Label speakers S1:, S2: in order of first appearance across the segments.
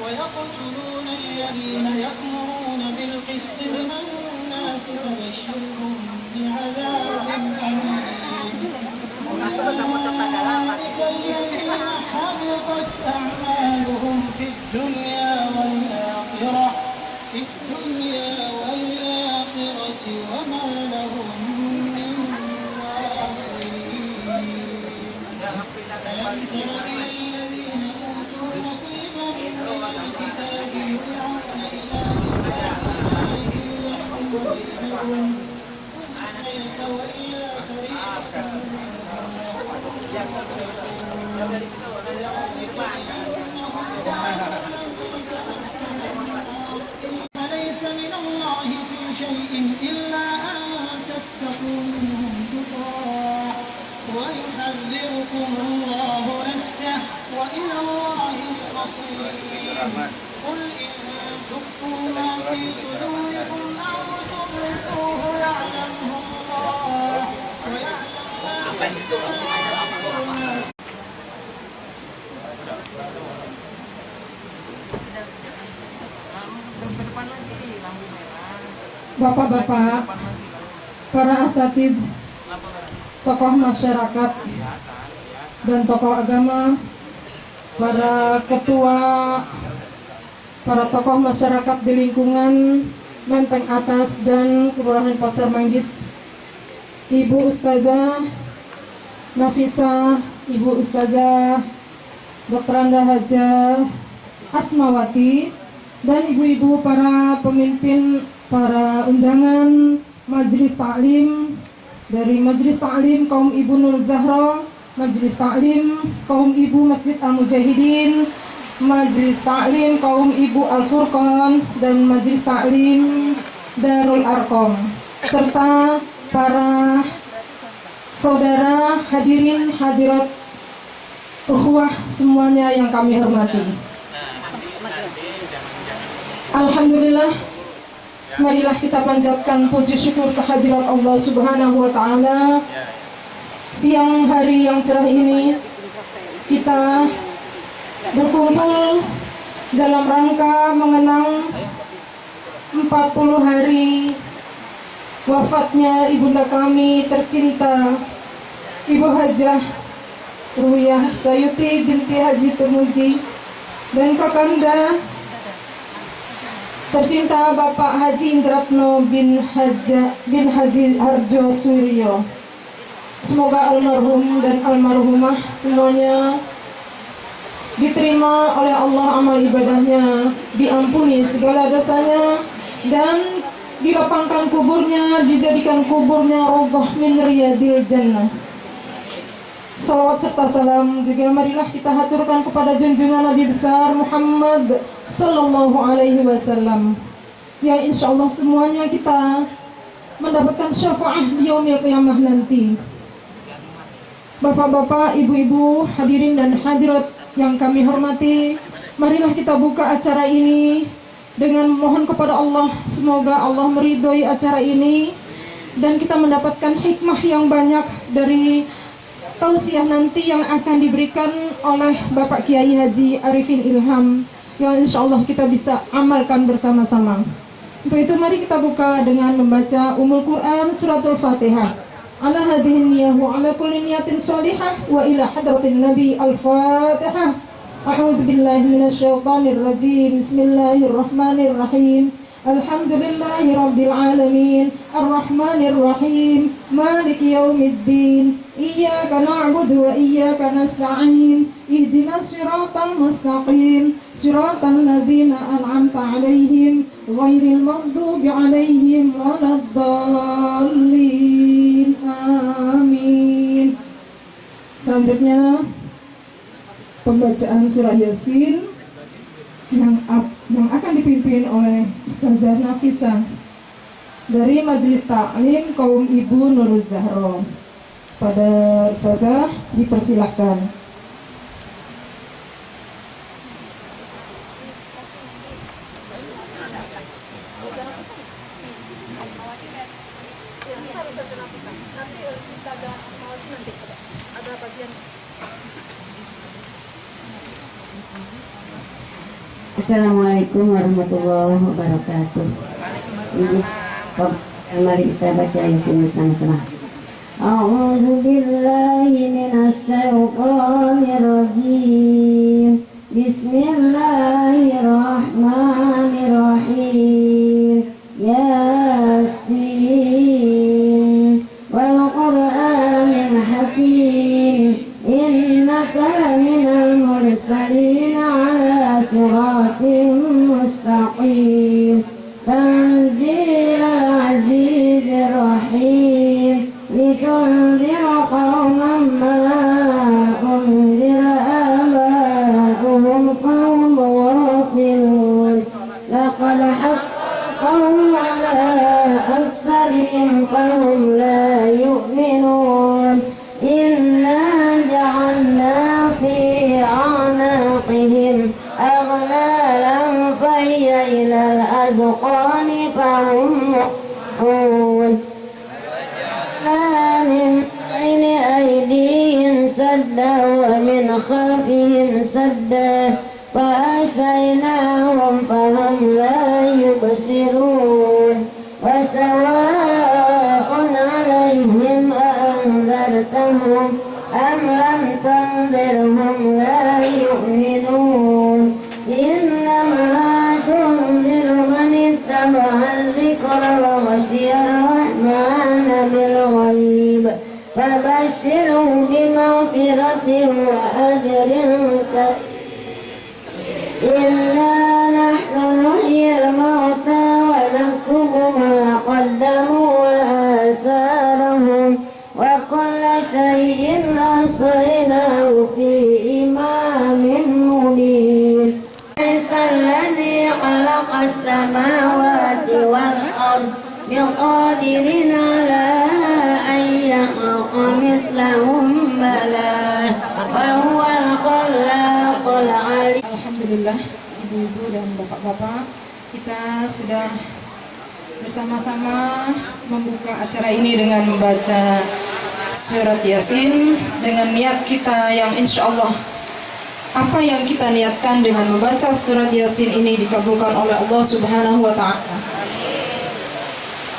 S1: ويقتلون الذين يأمرون بالقسط من الناس فبشرهم بعذاب أليم. أولئك الذين حبطت أعمالهم في الدنيا والآخرة وما لهم من ناصرين. ألم تر إلى الذين أوتوا نصيبا من الكتاب يدعون إلى كتاب الله ليحكم بينهم فيتولى فريق فليس من الله في شيء إلا أن تتقوا منهم تقاه ويحذركم الله نفسه وإلى الله المصير. قل إن تخفوا ما في صدوركم أو تخفوه يعلمه الله ويعلم ما في السماوات.
S2: Bapak-bapak, para asatidz, tokoh masyarakat dan tokoh agama, para ketua, para tokoh masyarakat di lingkungan Menteng Atas dan Kelurahan Pasar Manggis, Ibu Ustazah Nafisa, Ibu Ustazah Dr. Anda Hajah Asmawati, dan ibu-ibu para pemimpin, para undangan Majelis Ta'lim dari Majelis Ta'lim Kaum Ibu Nur Zahra, Majelis Ta'lim Kaum Ibu Masjid Al-Mujahidin, Majelis Ta'lim Kaum Ibu Al-Furqan, dan Majelis Ta'lim Darul Arqam, serta para saudara hadirin hadirat ukhuwah semuanya yang kami hormati. Alhamdulillah, marilah kita panjatkan puji syukur kehadirat Allah Subhanahu wa Ta'ala. Siang hari yang cerah ini kita berkumpul dalam rangka mengenang 40 hari wafatnya ibunda kami tercinta, Ibu Hajah Ruhiyah Sayuti binti Haji Turmuji, dan Kakanda tercinta Bapak Haji Indratno bin Haji Harjo Suryo. Semoga almarhum dan almarhumah semuanya diterima oleh Allah amal ibadahnya, diampuni segala dosanya, dan dilapangkan kuburnya, dijadikan kuburnya raudhah min riyadil jannah. Salawat serta salam juga marilah kita haturkan kepada junjungan Nabi besar Muhammad Sallallahu Alaihi Wasallam, yang insya Allah semuanya kita mendapatkan syafaat di yaumil qiyamah nanti. Bapak-bapak, ibu-ibu, hadirin dan hadirat yang kami hormati, marilah kita buka acara ini dengan mohon kepada Allah, semoga Allah meridhoi acara ini dan kita mendapatkan hikmah yang banyak dari tausiah nanti yang akan diberikan oleh Bapak Kiai Haji Arifin Ilham, yang insya Allah kita bisa amalkan bersama-sama. Untuk itu mari kita buka dengan membaca Ummul Quran Suratul Fatihah. Ala hadhihi niyah wa ala kulli niyatin sholihah wa ila hadratin Nabi Al-Fatihah. A'udzu billahi minasyaitonir rajim. Bismillahirrahmanirrahim. Alhamdulillahi rabbil alamin, arrahmanir rahim, maliki yaumiddin, iyyaka na'budu wa iyyaka nasta'in, ihdinas siratal mustaqim, siratal ladzina an'amta 'alaihim, ghairil maghdubi 'alaihim waladdallin. Amin. Selanjutnya pembacaan surah Yasin yang akan dipimpin oleh Ustazah Nafisa dari Majelis Ta'lim Kaum Ibu Nur Zahra. Pada Ustazah dipersilahkan.
S3: Assalamualaikum warahmatullahi wabarakatuh. Mari kita baca Yasin bersama-sama. A'udzu billahi minasy syaithanir rajim. Bismillahirrahmanirrahim. Yasin wal Qur'anil hakim. Innaka laminal mursalin ala siratim mustaqim. Tanzilal azizir rahim. Litunzira qauman ma unzira aba'uhum fahum ghafilun. Laqad haqqan ala aksarihim fahum la yu'minun. Inna ja'alna fi a'naqihim aghlalan fahiyya ilal azqani fahum muqun. من بين أيديهم سدا ومن خلفهم سدا فأغشيناهم فهم لا يبصرون. وسواء عليهم أأنذرتهم أم لم تنذرهم لا يؤمنون. إنما تنذر من اتبع الذكر وخشي الرحمن بالغيب فبشره بمغفرة وأجر كريم. إنا نحن نحيي الموتى ونكتب ما قدموا وآثارهم وكل شيء أحصيناه في إمام مبين. ليس الذي خلق السماوات والأرض بقادر على أن يخلق مثلهم بلى وهو الخلاق العليم.
S2: Alhamdulillah, ibu-ibu dan bapak-bapak, kita sudah bersama-sama membuka acara ini dengan membaca surat Yasin dengan niat kita yang insya Allah apa yang kita niatkan dengan membaca surat Yasin ini dikabulkan oleh Allah Subhanahu wa Ta'ala.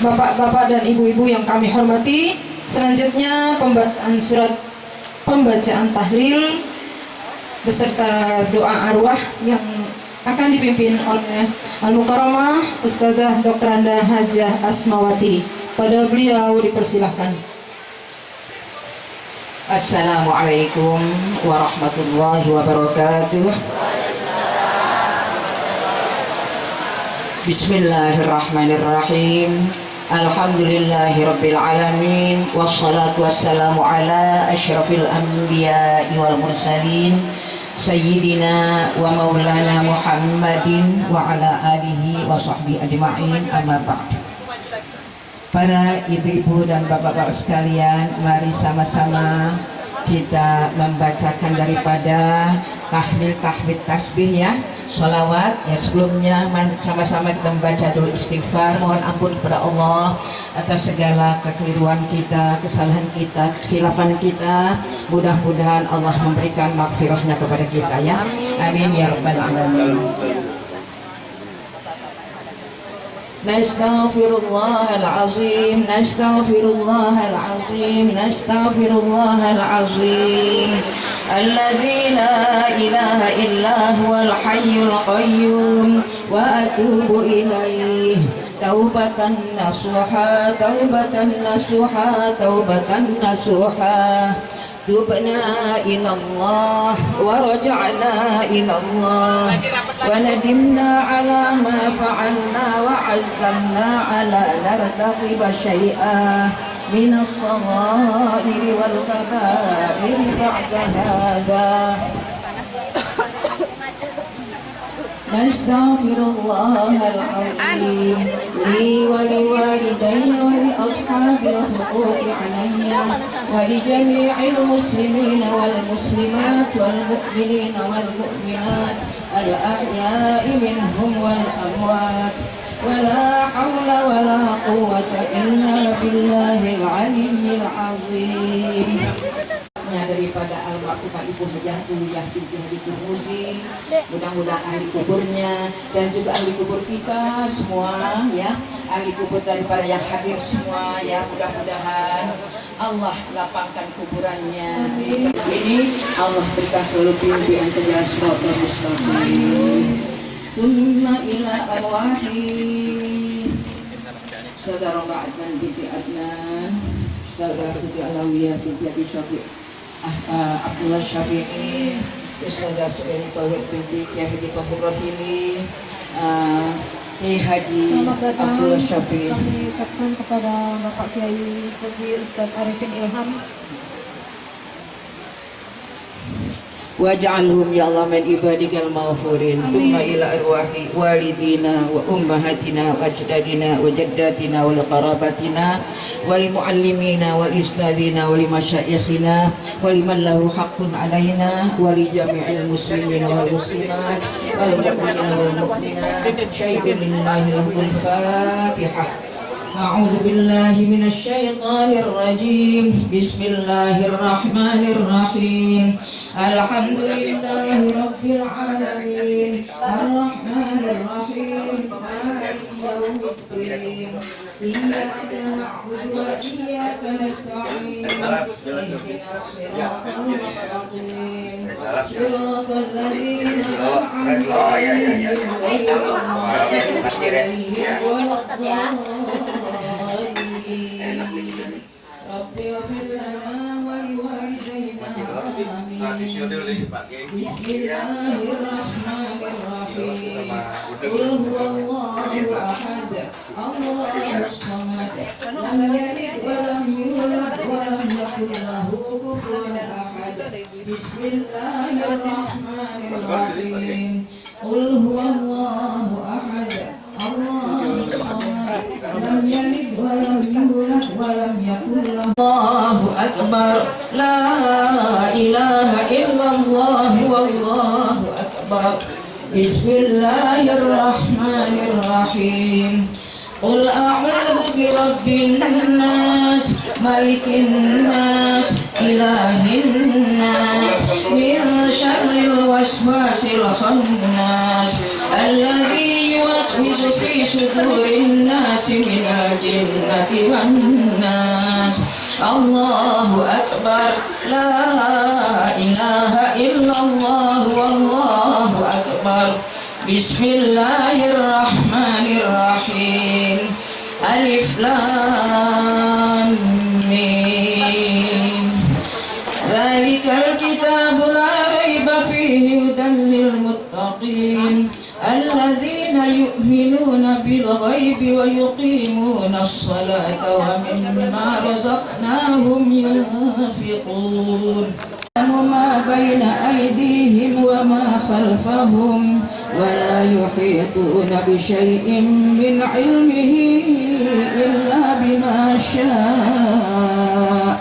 S2: Bapak-bapak dan ibu-ibu yang kami hormati, selanjutnya pembacaan tahlil beserta doa arwah yang akan dipimpin oleh Al-Mukarramah Ustadzah Dr. Anda Hajah Asmawati. Pada beliau dipersilahkan.
S4: Assalamualaikum warahmatullahi wabarakatuh. Bismillahirrahmanirrahim. Alhamdulillahi rabbil alamin. Wassalatu wassalamu ala asyrafil anbiya'i wal mursalin Sayyidina wa maulana Muhammadin wa ala alihi wa sahbihi ajma'in, amma ba'd. Para ibu-ibu dan bapak-bapak sekalian, mari sama-sama kita membacakan daripada tahlil tasbih ya, sholawat ya. Sebelumnya sama-sama kita membaca dulu istighfar, mohon ampun kepada Allah atas segala kekeliruan kita, kesalahan kita, kekhilafan kita. Mudah-mudahan Allah memberikan maghfirahnya kepada kita ya, amin ya rabbal alamin. Nastaghfirullahal azim, nastaghfirullahal azim, nastaghfirullahal azim. Alladzi la ilaha illa huwal hayyul qayyum wa atubu ilaih. Taubatan nasuha, taubatan nasuha, taubatan nasuha. Tubna ilallah wa raja'na ilallah wa nadimna ala ma fa'alna wa azzamna ala nartaqiba syai'a min as-saghairi wal kaba'iri ba'da hadha. Nastaghfirullahal azim li wa liwalidayya wa li ashabil huquqi alayya wa li jami'il muslimina wal muslimat wal mu'minina wal mu'minat al ahya'i minhum wal amwat wa la hawla wa la quwwata illa billahil aliyyil azim. rohnya daripada almarhumah Ibu Hajah Tuyah binti Haji Turmuzi. Mudah-mudahan ahli kuburnya dan juga ahli kubur kita semua ya, ahli kubur daripada yang hadir semua ya, mudah-mudahan Allah lapangkan kuburannya. Ini Allah berikan selalu pimpinan ke jalan siratal mustaqim. Summa ila arwahi saudara Adnan binti Adnan, saudara Siti Alawiyah binti Abi Syafiq Abdullah Syafi'i, saudara Suhaili Tauhid binti Kiai Haji Tauhid Rohili, Kiai Haji
S2: Selamat datang
S4: Abdullah Syafi'i.
S2: kami ucapkan kepada Bapak Kiai Haji Ustadz Arifin Ilham.
S4: Waj'alhum ya Allah min ibadikal maghfurin. Thumma ila arwahi walidina wa ummahatina wa ajdadina wa jaddatina wa liqarabatina wa limuallimina wa istadina wa limasyayikhina wa liman lahu haqqun alaina wa li jami'il muslimin wal muslimat wal mu'minina wal mu'minat. Syahidun lillahi lahul Fatihah. أعوذ بالله من الشيطان الرجيم. بسم الله الرحمن الرحيم. الحمد لله رب العالمين الرحمن الرحيم مالك يوم الدين إياك نعبد وإياك نستعين اهدنا الصراط المستقيم صراط الذين أنعمت عليهم غير المغضوب عليهم ولا الضالين. رب اغفر لنا ولوالدينا آمين. بسم الله الرحمن الرحيم. قل هو الله أحد الله الصمد لم يلد ولم يولد ولم يكن له كفوا أحد. بسم الله الرحمن الرحيم. قل هو الله أحد الله الصمد لم يلد ولم يولد ولم يكن له. الله أكبر. لا إله إلا الله والله أكبر. بسم الله الرحمن الرحيم. قل أعوذ برب الناس ملك الناس إله الناس من شر الوسواس الخناس الذي يوسوس في صدور الناس من الجنة والناس. الله أكبر. لا إله إلا الله والله أكبر. بسم الله الرحمن الرحيم. ألف لام ميم. ذلك الكتاب لا ريب فيه هدى للمتقين الذين يؤمنون بالغيب ويقيمون الصلاة ومما رزقناهم ينفقون. ما بين أيديهم وما خلفهم ولا يحيطون بشيء من علمه إلا بما شاء.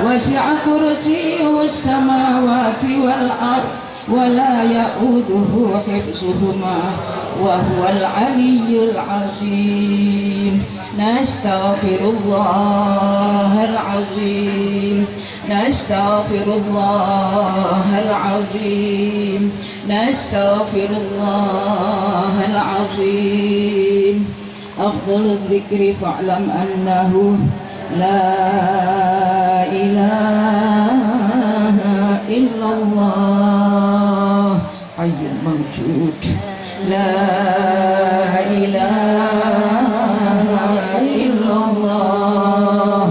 S4: وسع كرسيه السماوات والأرض ولا يؤوده حفظهما وهو العلي العظيم. نستغفر الله العظيم. نستغفر الله العظيم. نستغفر الله العظيم. أفضل الذكر فاعلم أنه لا إله إلا الله حي موجود. لا إله إلا الله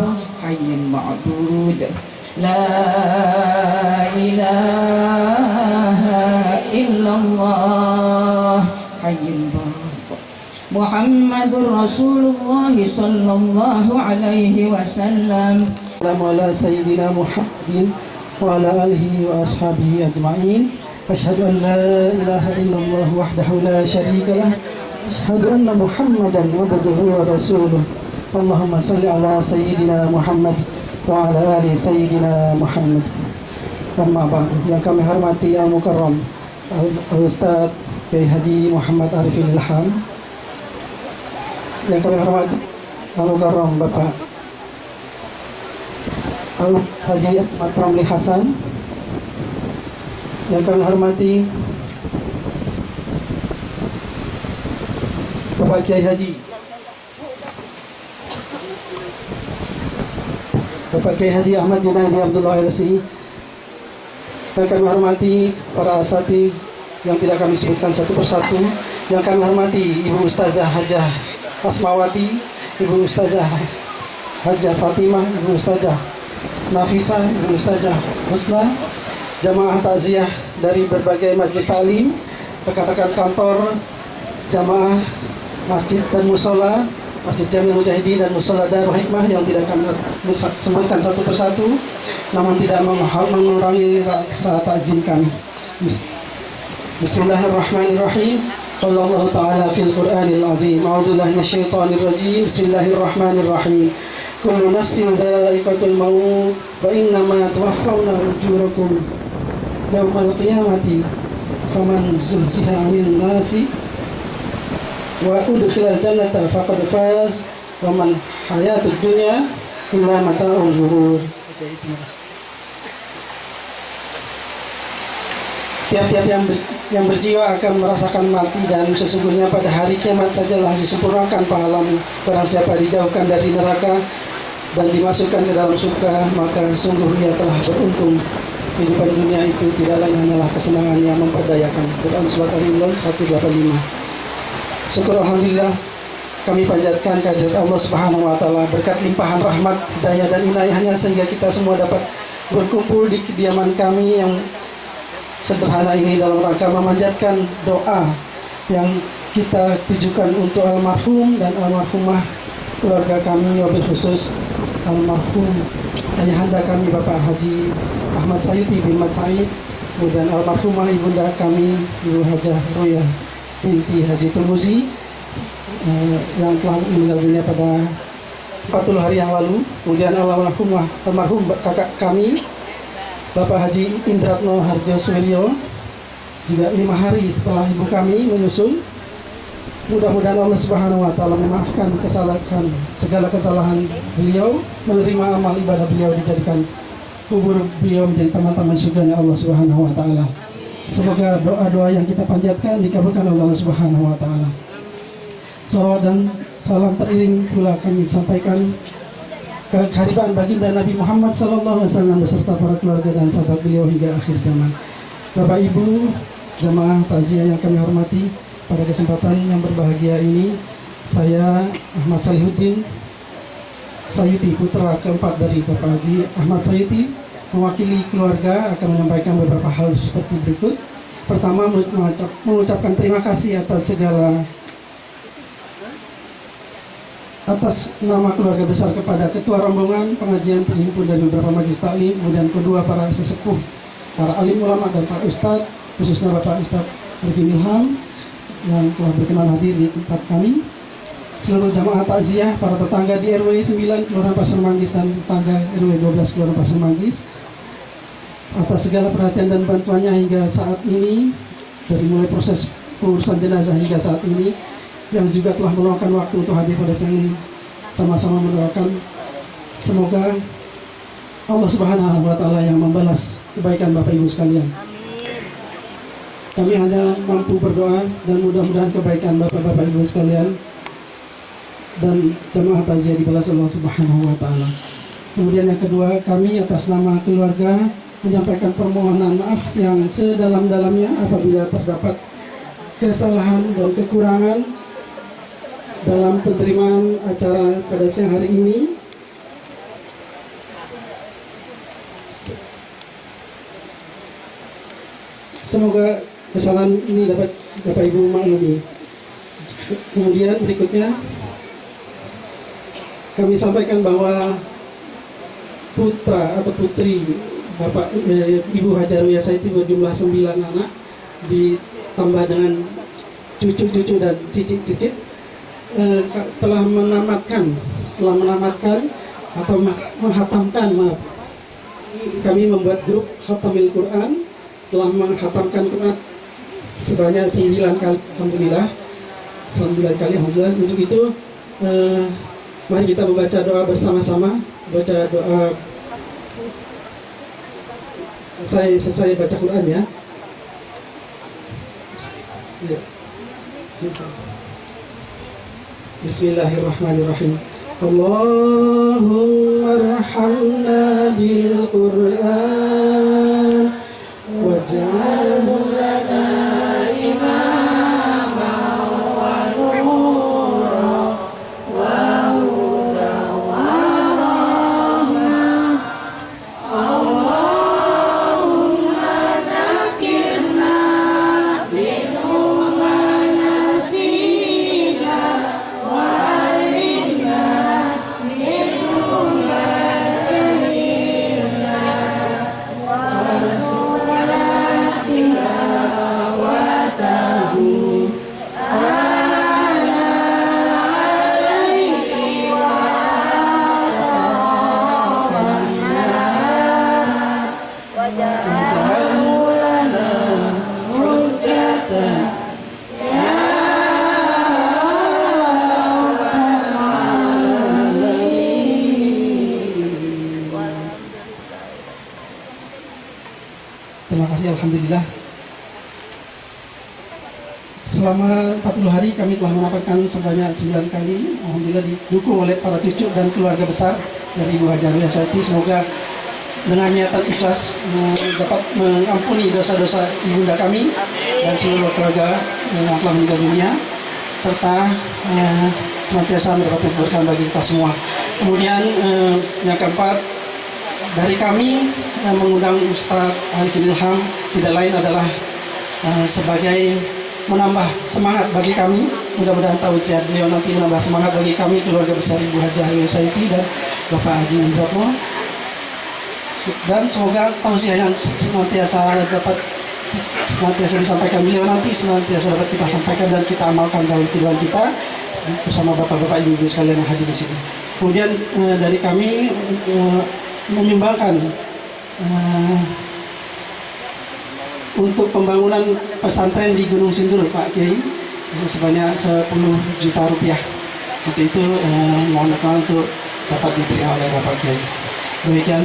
S4: حي معبود. لا إله إلا الله حي باق. محمد رسول الله صلى الله عليه وسلم.
S5: على سيدنا محمد وعلى آله وأصحابه أجمعين. أشهد أن لا إله إلا الله وحده لا شريك له. أشهد أن محمدا عبده ورسوله. اللهم صل على سيدنا محمد وعلى آل سيدنا Muhammad. Amma ba'du. Yang kami hormati Al Mukarram Al-Ustadz Kiai Haji Muhammad Arifin Ilham. Yang kami hormati Al Mukarram Bapak Haji Ahmad Ramli Hasan. Yang kami hormati Bapak Kiai Haji Ahmad Junaidi Abdullah LC. Yang kami hormati para asatidz yang tidak kami sebutkan satu persatu. Yang kami hormati Ibu Ustazah Hajah Asmawati, Ibu Ustazah Hajah Fatimah, Ibu Ustazah Nafisa, Ibu Ustazah Husna, jamaah takziah dari berbagai majlis taklim, rekan-rekan kantor, jamaah masjid dan musola, Masjid Jamil Mujahidin dan Musola Darul Hikmah yang tidak kami sebutkan satu persatu, namun tidak mengurangi rasa takzim kami. Bismillahirrahmanirrahim. Qala Allah Ta'ala fil Qur'anil Azim. A'udzubillahi minasyaitonir rajim. Bismillahirrahmanirrahim. Kullu nafsin dha'iqatul maut wa innama tuwaffawna ujurakum yawmal qiyamati faman zuhziha 'anil nasi wa udkhilal jannata faqad faz wa man hayatud dunya illa mata'ul ghurur. Tiap-tiap yang berjiwa akan merasakan mati, dan sesungguhnya pada hari kiamat sajalah disempurnakan pahalamu. Barang siapa dijauhkan dari neraka dan dimasukkan ke dalam surga, maka sungguh ia telah beruntung. Kehidupan dunia itu tidak lain hanyalah kesenangan yang memperdayakan. Quran Surat Al-Imran 185. Syukur Alhamdulillah, kami panjatkan kehadirat Allah Subhanahu wa Ta'ala, berkat limpahan rahmat, hidayah dan inayahnya, sehingga kita semua dapat berkumpul di kediaman kami yang sederhana ini dalam rangka memanjatkan doa yang kita tujukan untuk almarhum dan almarhumah keluarga kami, wabil khusus almarhum ayahanda kami Bapak Haji Ahmad Sayuti bin Mat Said, kemudian almarhumah ibunda kami Ibu Hajah Roya binti Haji Turmuzi yang telah meninggal dunia pada 40 hari yang lalu. Kemudian almarhum kakak kami Bapak Haji Indratno Harjo Suwiryo, juga 5 hari setelah ibu kami menyusul. Mudah-mudahan Allah Subhanahu wa Ta'ala memaafkan segala kesalahan beliau, menerima amal ibadah beliau, dijadikan kubur beliau menjadi taman-taman surganya Allah Subhanahu wa Ta'ala. Semoga doa-doa yang kita panjatkan dikabulkan oleh Allah Subhanahu wa Ta'ala. Salawat dan salam teriring pula kami sampaikan kehadiran baginda Nabi Muhammad SAW beserta para keluarga dan sahabat beliau hingga akhir zaman. Bapak Ibu, jamaah takziah yang kami hormati, pada kesempatan yang berbahagia ini, saya Ahmad Salihuddin Sayuti, putra keempat dari Bapak Haji Ahmad Sayuti, mewakili keluarga akan menyampaikan beberapa hal seperti berikut. Pertama, mengucapkan terima kasih atas nama keluarga besar kepada ketua rombongan pengajian terhimpun dari beberapa majelis taklim, kemudian kedua para sesepuh, para alim ulama dan para ustadz, khususnya Bapak Ustadz Rifki Ilham yang telah berkenan hadir di tempat kami, seluruh jamaah takziah, para tetangga di RW 9 Kelurahan Pasar Manggis dan tetangga RW 12 Kelurahan Pasar Manggis, atas segala perhatian dan bantuannya hingga saat ini, dari mulai proses pengurusan jenazah hingga saat ini, yang juga telah meluangkan waktu untuk hadir pada siang ini. Sama-sama mendoakan semoga Allah Subhanahu wa Ta'ala yang membalas kebaikan Bapak Ibu sekalian. Kami hanya mampu berdoa, dan mudah-mudahan kebaikan Bapak-Bapak Ibu sekalian dan jamaah takziah dibalas Allah Subhanahu wa Ta'ala. Kemudian yang kedua, kami atas nama keluarga menyampaikan permohonan maaf yang sedalam-dalamnya apabila terdapat kesalahan dan kekurangan dalam penerimaan acara pada siang hari ini. Semoga kesalahan ini dapat Bapak Ibu maklumi. Kemudian berikutnya kami sampaikan bahwa putra atau putri Bapak Ibu Hajah Roya Saiti berjumlah 9 anak, ditambah dengan cucu-cucu dan cicit-cicit, telah menamatkan atau menghatamkan, kami membuat grup Khatamil Quran, telah menghatamkan Quran sebanyak 9 kali, alhamdulillah 9 kali, alhamdulillah. Untuk itu mari kita membaca doa bersama-sama, baca doa Saya baca Quran ya. Ya. Bismillahirrahmanirrahim. Allahumma arhamna bil Quran waj'alhu lana imama wa nura wa hudan wa rahmah. Allahumma zakirna minhu ma nasina wa alimna minhu ma jahilna warzuqna tilawatahu ana alayhi wa atrafana waj'alhu lana hujjatan ya rabbal alamin. Terima kasih, alhamdulillah. Selama 40 hari kami telah mendapatkan sebanyak 9 kali. Alhamdulillah didukung oleh para cucu dan keluarga besar dari Ibu Hajar Wiasati. Semoga dengan niatan ikhlas dapat mengampuni dosa-dosa ibunda kami dan seluruh keluarga yang telah meninggal dunia, serta senantiasa mendapat keberkahan bagi kita semua. Kemudian yang keempat, dari kami yang mengundang Ustadz Arifin Ilham tidak lain adalah sebagai menambah semangat bagi kami. Mudah-mudahan tausiah beliau nanti menambah semangat bagi kami keluarga besar Ibu Hajar Wiasati dan Bapak Haji Indratmo. Dan semoga tausiah yang senantiasa disampaikan beliau nanti senantiasa dapat kita sampaikan dan kita amalkan dalam kehidupan kita bersama bapak-bapak ibu-ibu sekalian yang hadir di sini. Kemudian dari kami menyumbangkan untuk pembangunan pesantren di Gunung Sindur, Pak Kiai, sebanyak 10 juta rupiah. Untuk itu mohon doa untuk dapat diterima oleh Bapak Kiai. Demikian,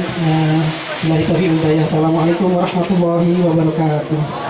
S5: billahi taufiq wal hidayah. Assalamualaikum warahmatullahi wabarakatuh.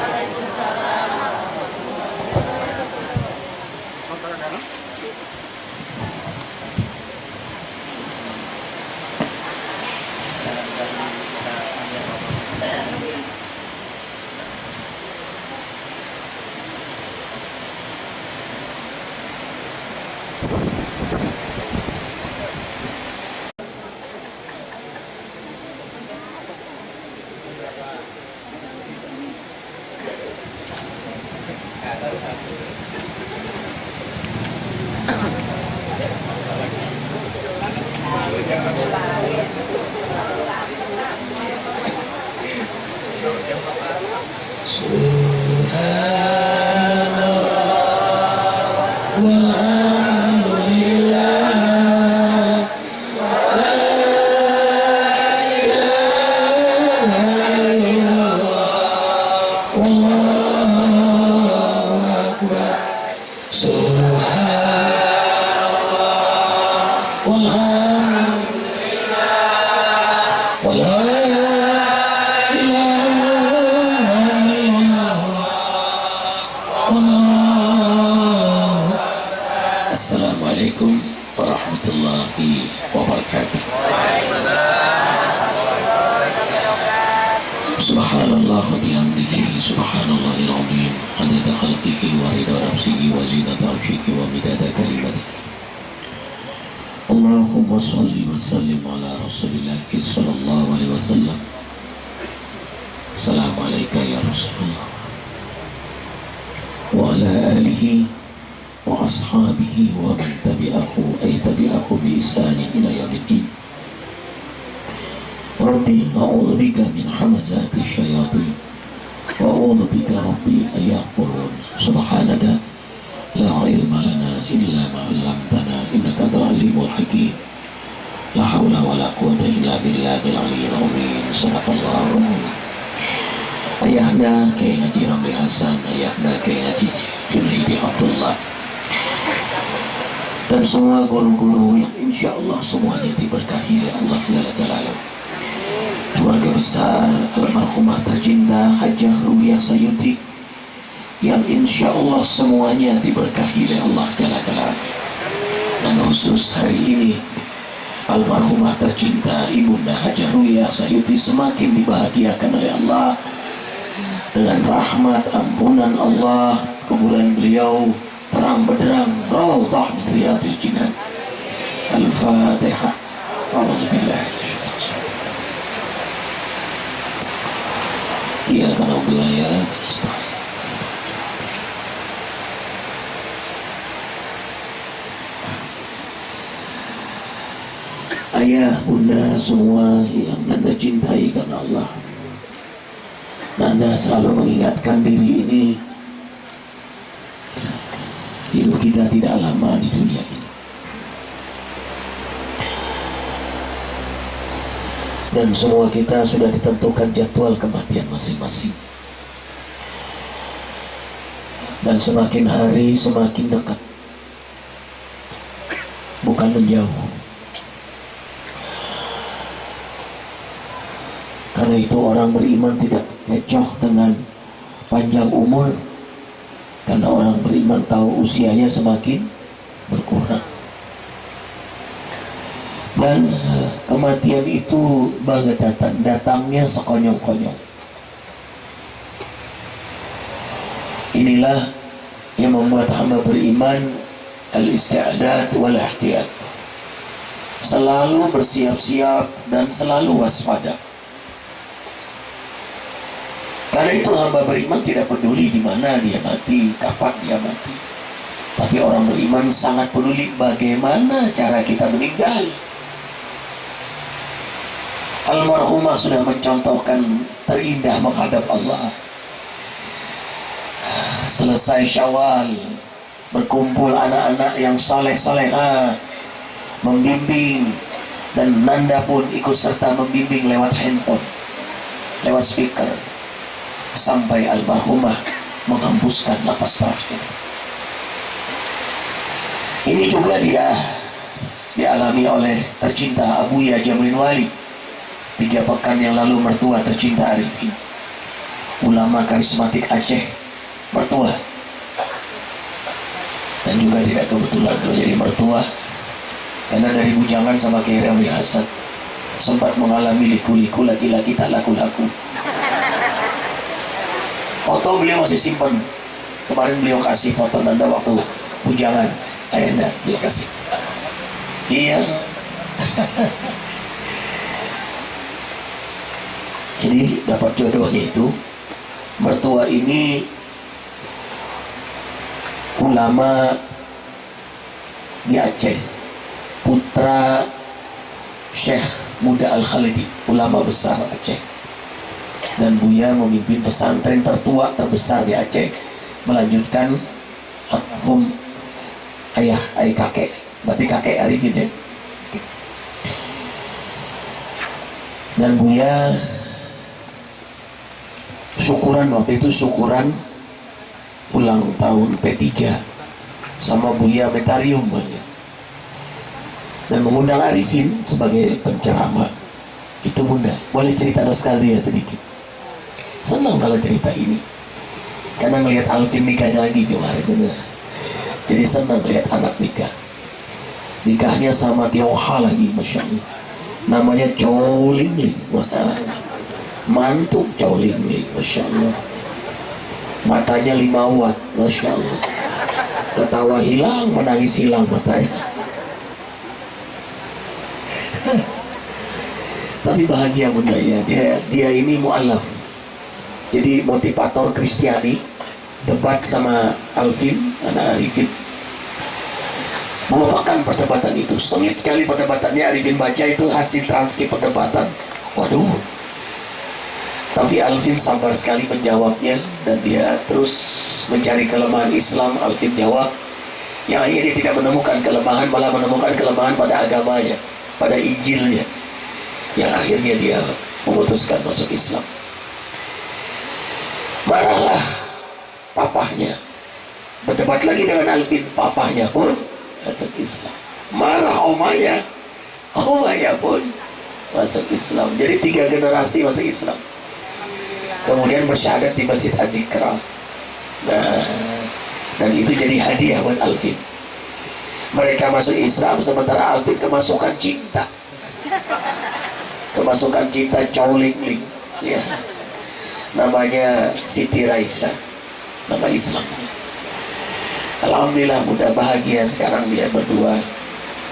S6: Assalamualaikum warahmatullahi wabarakatuh. Subhanallah wa bihamdihi, subhanallahil azim, adada khalqihi wa rida nafsihi wa zinata arshihi wa midada kalimatihi. Allahumma salli wa sallim ala rasulillahi sallallahu alaihi wasallam. Assalamualaikum ya Rasulullah wa ala alihi wa ashabihi wa man tabi'ahu ay tabi'ahu bi ihsanin ila yaumiddin. Rabbi a'udzu bika min hamazati syayatin wa a'udzu bika rabbi an yaqulun. Subhanaka la ilma lana illa ma 'allamtana innaka antal alimul hakim. La haula wa la quwwata illa billahil aliyyil azim. Sadaqallahu alazim. Ayahanda Kiai Haji Ramli Hasan, ayahanda Kiai Haji Junaidi Abdullah, dan semua guru-guru yang insya Allah semuanya diberkahi oleh Allah Jalla Jalaluhu. keluarga besar almarhumah tercinta Hajah Ruwiyah Sayuti yang insya Allah semuanya diberkahi oleh Allah Jalla. Dan khusus hari ini almarhumah tercinta Ibunda Hajah Ruwiyah Sayuti semakin dibahagiakan oleh Allah dengan rahmat ampunan Allah. Kuburan beliau terang benderang, raudhah min riyadil jinan. Al-Fatihah. A'udzubillah. Iya karena wilayah ayah, bunda semua yang Nanda cintai karena Allah, Nanda selalu mengingatkan diri ini, hidup kita tidak lama di dunia ini. Dan semua kita sudah ditentukan jadwal kematian masing-masing. Dan semakin hari semakin dekat, bukan menjauh. Karena itu orang beriman tidak kecoh dengan panjang umur, karena orang beriman tahu usianya semakin berkurang. Dan kematian itu baghtatan, datangnya sekonyong-konyong. Inilah yang membuat hamba beriman al-isti'adad wal ihtiyat, selalu bersiap-siap dan selalu waspada. Karena itu hamba beriman tidak peduli di mana dia mati, kapan dia mati. Tapi orang beriman sangat peduli bagaimana cara kita meninggal. Almarhumah sudah mencontohkan terindah menghadap Allah. Selesai Syawal, berkumpul anak-anak yang soleh-soleha, membimbing, dan Nanda pun ikut serta membimbing lewat handphone, lewat speaker, sampai almarhumah menghembuskan napas terakhir. Ini juga dialami oleh tercinta Abuya Jamrin Wali 3 pekan yang lalu, mertua tercinta Arifin, ulama karismatik Aceh, mertua. Dan juga tidak kebetulan kalau jadi mertua, karena dari bujangan sama Kiai Ramli Hasan sempat mengalami liku-liku laki-laki tak laku-laku. Foto beliau masih simpan. Kemarin beliau kasih foto Nanda waktu bujangan. Ayanda beliau kasih. Iya. Jadi dapat jodohnya itu, mertua ini ulama di Aceh, putra Syekh Muda Al-Khalidi, ulama besar Aceh. Dan Buya memimpin pesantren tertua terbesar di Aceh, melanjutkan almarhum ayah kakek, berarti kakek Arifin ya. Dan Buya syukuran waktu itu, syukuran ulang tahun P3 sama Buya Metarium banyak, dan mengundang Arifin sebagai penceramah. Itu Bunda boleh cerita nostalgia sedikit. Senang kalau cerita ini karena melihat Alvin nikahnya lagi kemarin, jadi senang lihat anak nikahnya sama Tiongha lagi, Masya Allah, namanya Chow Ling Ling, mantu Chow Ling Ling, Masya Allah, matanya 5 watt, Masya Allah, ketawa hilang, menangis hilang matanya. Tapi bahagia Bunda ya, dia ini mu'alaf, jadi motivator Kristiani, debat sama Alvin, anak Arifin, melupakan perdebatan itu. Sengit sekali perdebatannya, Arifin baca itu hasil transkrip perdebatan. Waduh. Tapi Alvin sabar sekali menjawabnya, dan dia terus mencari kelemahan Islam. Alvin jawab, yang akhirnya dia tidak menemukan kelemahan, malah menemukan kelemahan pada agamanya, pada Injilnya, yang akhirnya dia memutuskan masuk Islam. Marahlah papahnya, berdebat lagi dengan Alvin, papahnya pun masuk Islam. Marah omanya pun masuk Islam. Jadi 3 generasi masuk Islam. Kemudian bersyahadat di Masjid Al-Zikra. Nah, dan itu jadi hadiah buat Alvin. Mereka masuk Islam sementara Alvin kemasukan cinta. Kemasukan cinta Cowling-ling, ya. Namanya Siti Raisa, nama Islam. Alhamdulillah, mudah bahagia sekarang dia berdua.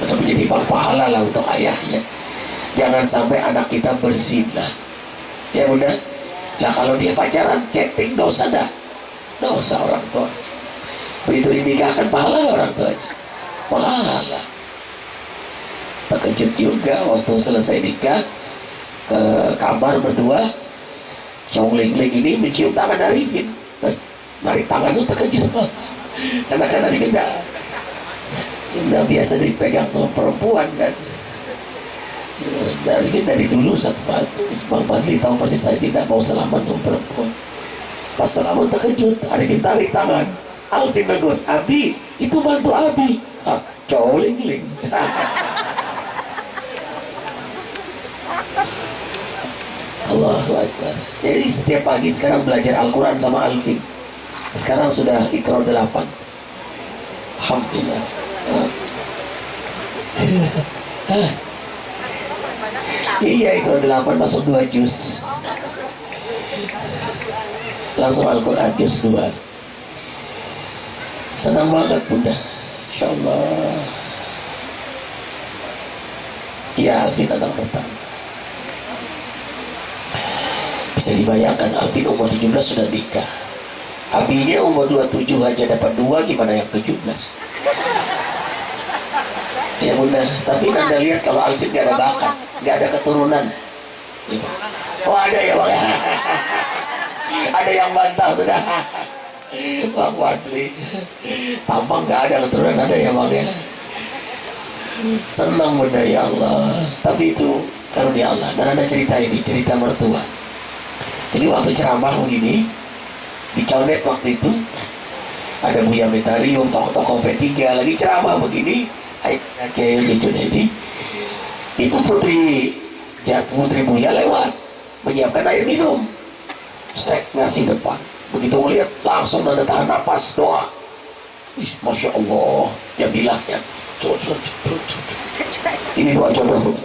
S6: Sudah menjadi pahala lah untuk ayahnya. Jangan sampai anak kita berzina, ya bunda. Lah kalau dia pacaran, chatting, dosa dah. Dosa orang tua. Begitu dinikahkan, pahala orang tuanya. Pahala. Terkejut juga waktu selesai nikah, ke kamar berdua, Cowling-ling ini mencium tangan Arifin. Narik tangan itu terkejut. Karena Arifin nggak biasa dipegang oleh perempuan kan. Arifin dari dulu Bang Fadli tahu persis saya tidak mau selamat untuk perempuan. Pas selamat terkejut, Arifin tarik tangan. Alvin negur, Abi, itu bantu Abi. Cowling-ling. Allahu Akbar. Jadi setiap pagi sekarang belajar Al-Quran sama Alvin. Sekarang sudah Iqra 8. Alhamdulillah. Iya, Iqra 8 masuk 2 juz. Langsung Al-Quran juz 2. Senang banget bunda, Insya Allah. Iya, Alvin anak pertama. Bisa dibayangkan Alvin umur 17 sudah nikah. Abinya umur 27 aja dapat 2, gimana yang 17? Ya bunda, tapi Anda lihat kalau Alvin gak ada bakat, gak ada keturunan. Oh ada ya bang. Ada yang bantah sudah. Bang Fadli, tampang gak ada keturunan, ada ya bang ya. Senang bunda, ya Allah. Tapi itu karunia Allah. Dan ada cerita ini, cerita mertua. Jadi waktu ceramah begini di Condet waktu itu ada Buya Metarium, tokoh-tokoh P3 lagi ceramah begini. Kayak gitu ini. Itu putri Buya lewat menyiapkan air minum. Sek ngasih depan. Begitu melihat langsung ada tahan napas doa. Masya Allah, ya bilahnya. Ini doa jodoh.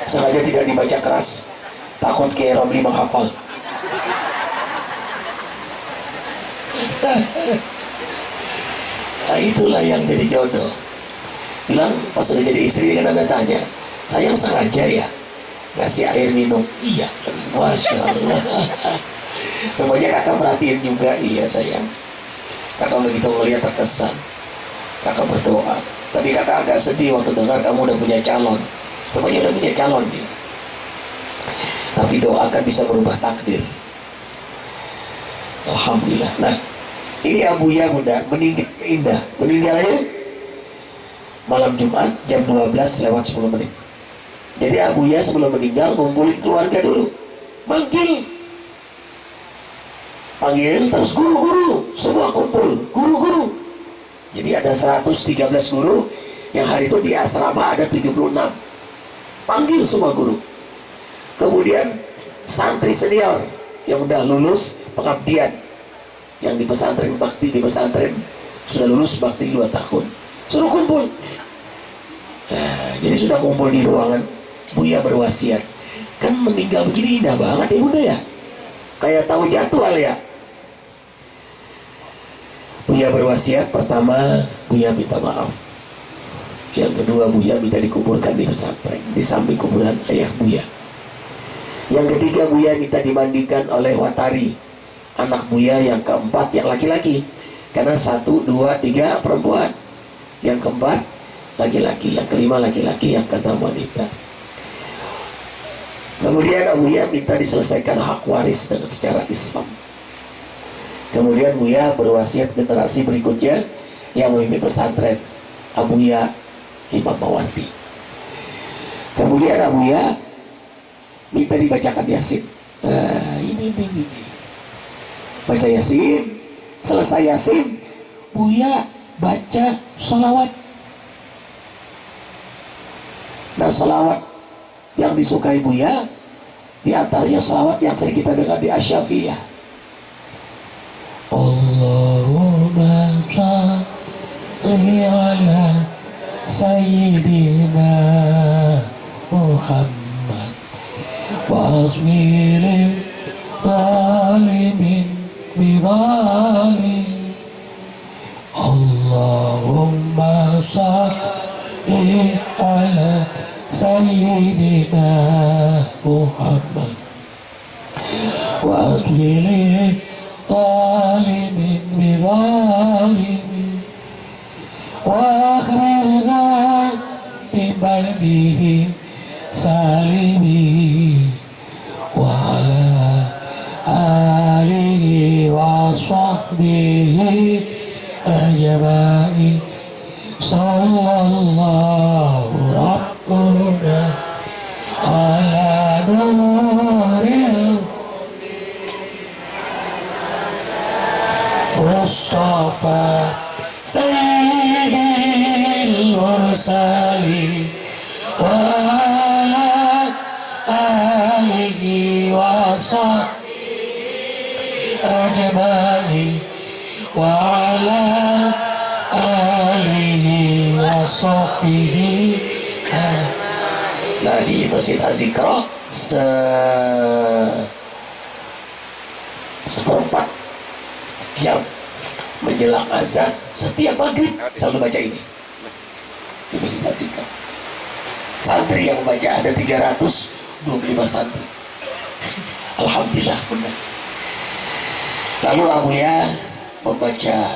S6: Sengaja tidak dibaca keras, takut kayak Romli menghafal. Nah itulah yang jadi jodoh. Bilang pas udah jadi istri kan Anda tanya, sayang sengaja ya ngasih air minum? Iya. Masya Allah. Rupanya kakak perhatiin juga. Iya sayang. Kakak begitu melihat terkesan. Kakak berdoa. Tapi kakak agak sedih waktu dengar kamu udah punya calon. Rupanya udah punya calon dia. Tapi doakan bisa berubah takdir. Alhamdulillah. Nah, ini Abuya muda meninggal indah. Meninggalnya malam Jumat jam 12:10 menit. Jadi Abuya sebelum meninggal ngumpulin keluarga dulu. Panggil terus guru-guru semua kumpul, guru-guru. Jadi ada 113 guru yang hari itu di asrama ada 76. Panggil semua guru. Kemudian santri senior yang udah lulus pengabdian, yang di pesantren bakti, di pesantren sudah lulus bakti 2 tahun, suruh kumpul. Nah, jadi sudah kumpul di ruangan. Buya berwasiat, kan meninggal begini indah banget ya bunda ya, kayak tahu jadwal ya. Buya berwasiat, pertama Buya minta maaf, yang kedua Buya minta dikuburkan di pesantren di samping kuburan ayah Buya. Yang ketiga Buya minta dimandikan oleh Watari, anak Buya yang keempat yang laki-laki, karena 1, 2, 3 perempuan, yang keempat laki-laki, yang kelima laki-laki, yang keenam wanita. Kemudian Buya minta diselesaikan hak waris dengan secara Islam. Kemudian Buya berwasiat generasi berikutnya yang memimpin pesantren, Abuya Imam Mawardi. Kemudian Abuya minta dibacakan Yasin. Ini. Baca Yasin, selesai Yasin, Buya baca sholawat. Nah sholawat yang disukai Buya, di antaranya salawat yang sering kita dengar di Asy-Syafiyah. Allahumma shalli ala sayyidina Muhammad wa asmili zalimin bizalim. Allahumma shalli ala sayyidina Muhammad wa asmili zalimin bizalim wa akhirna bibainihi salimi wa ala alihi wa sahbihi ajma'i sallallahu rabbuna ala nuril Mustafa sayyidil mursalin wa ala alihi wa sahbihi ajma'i wa ala alihi wa sahbihi. Nah, di Masjid Az-Zikra seperempat jam menjelang azan setiap maghrib selalu baca ini di Masjid Az-Zikra. Santri yang membaca ada 325 santri. Alhamdulillah benar. Lalu Abuya membaca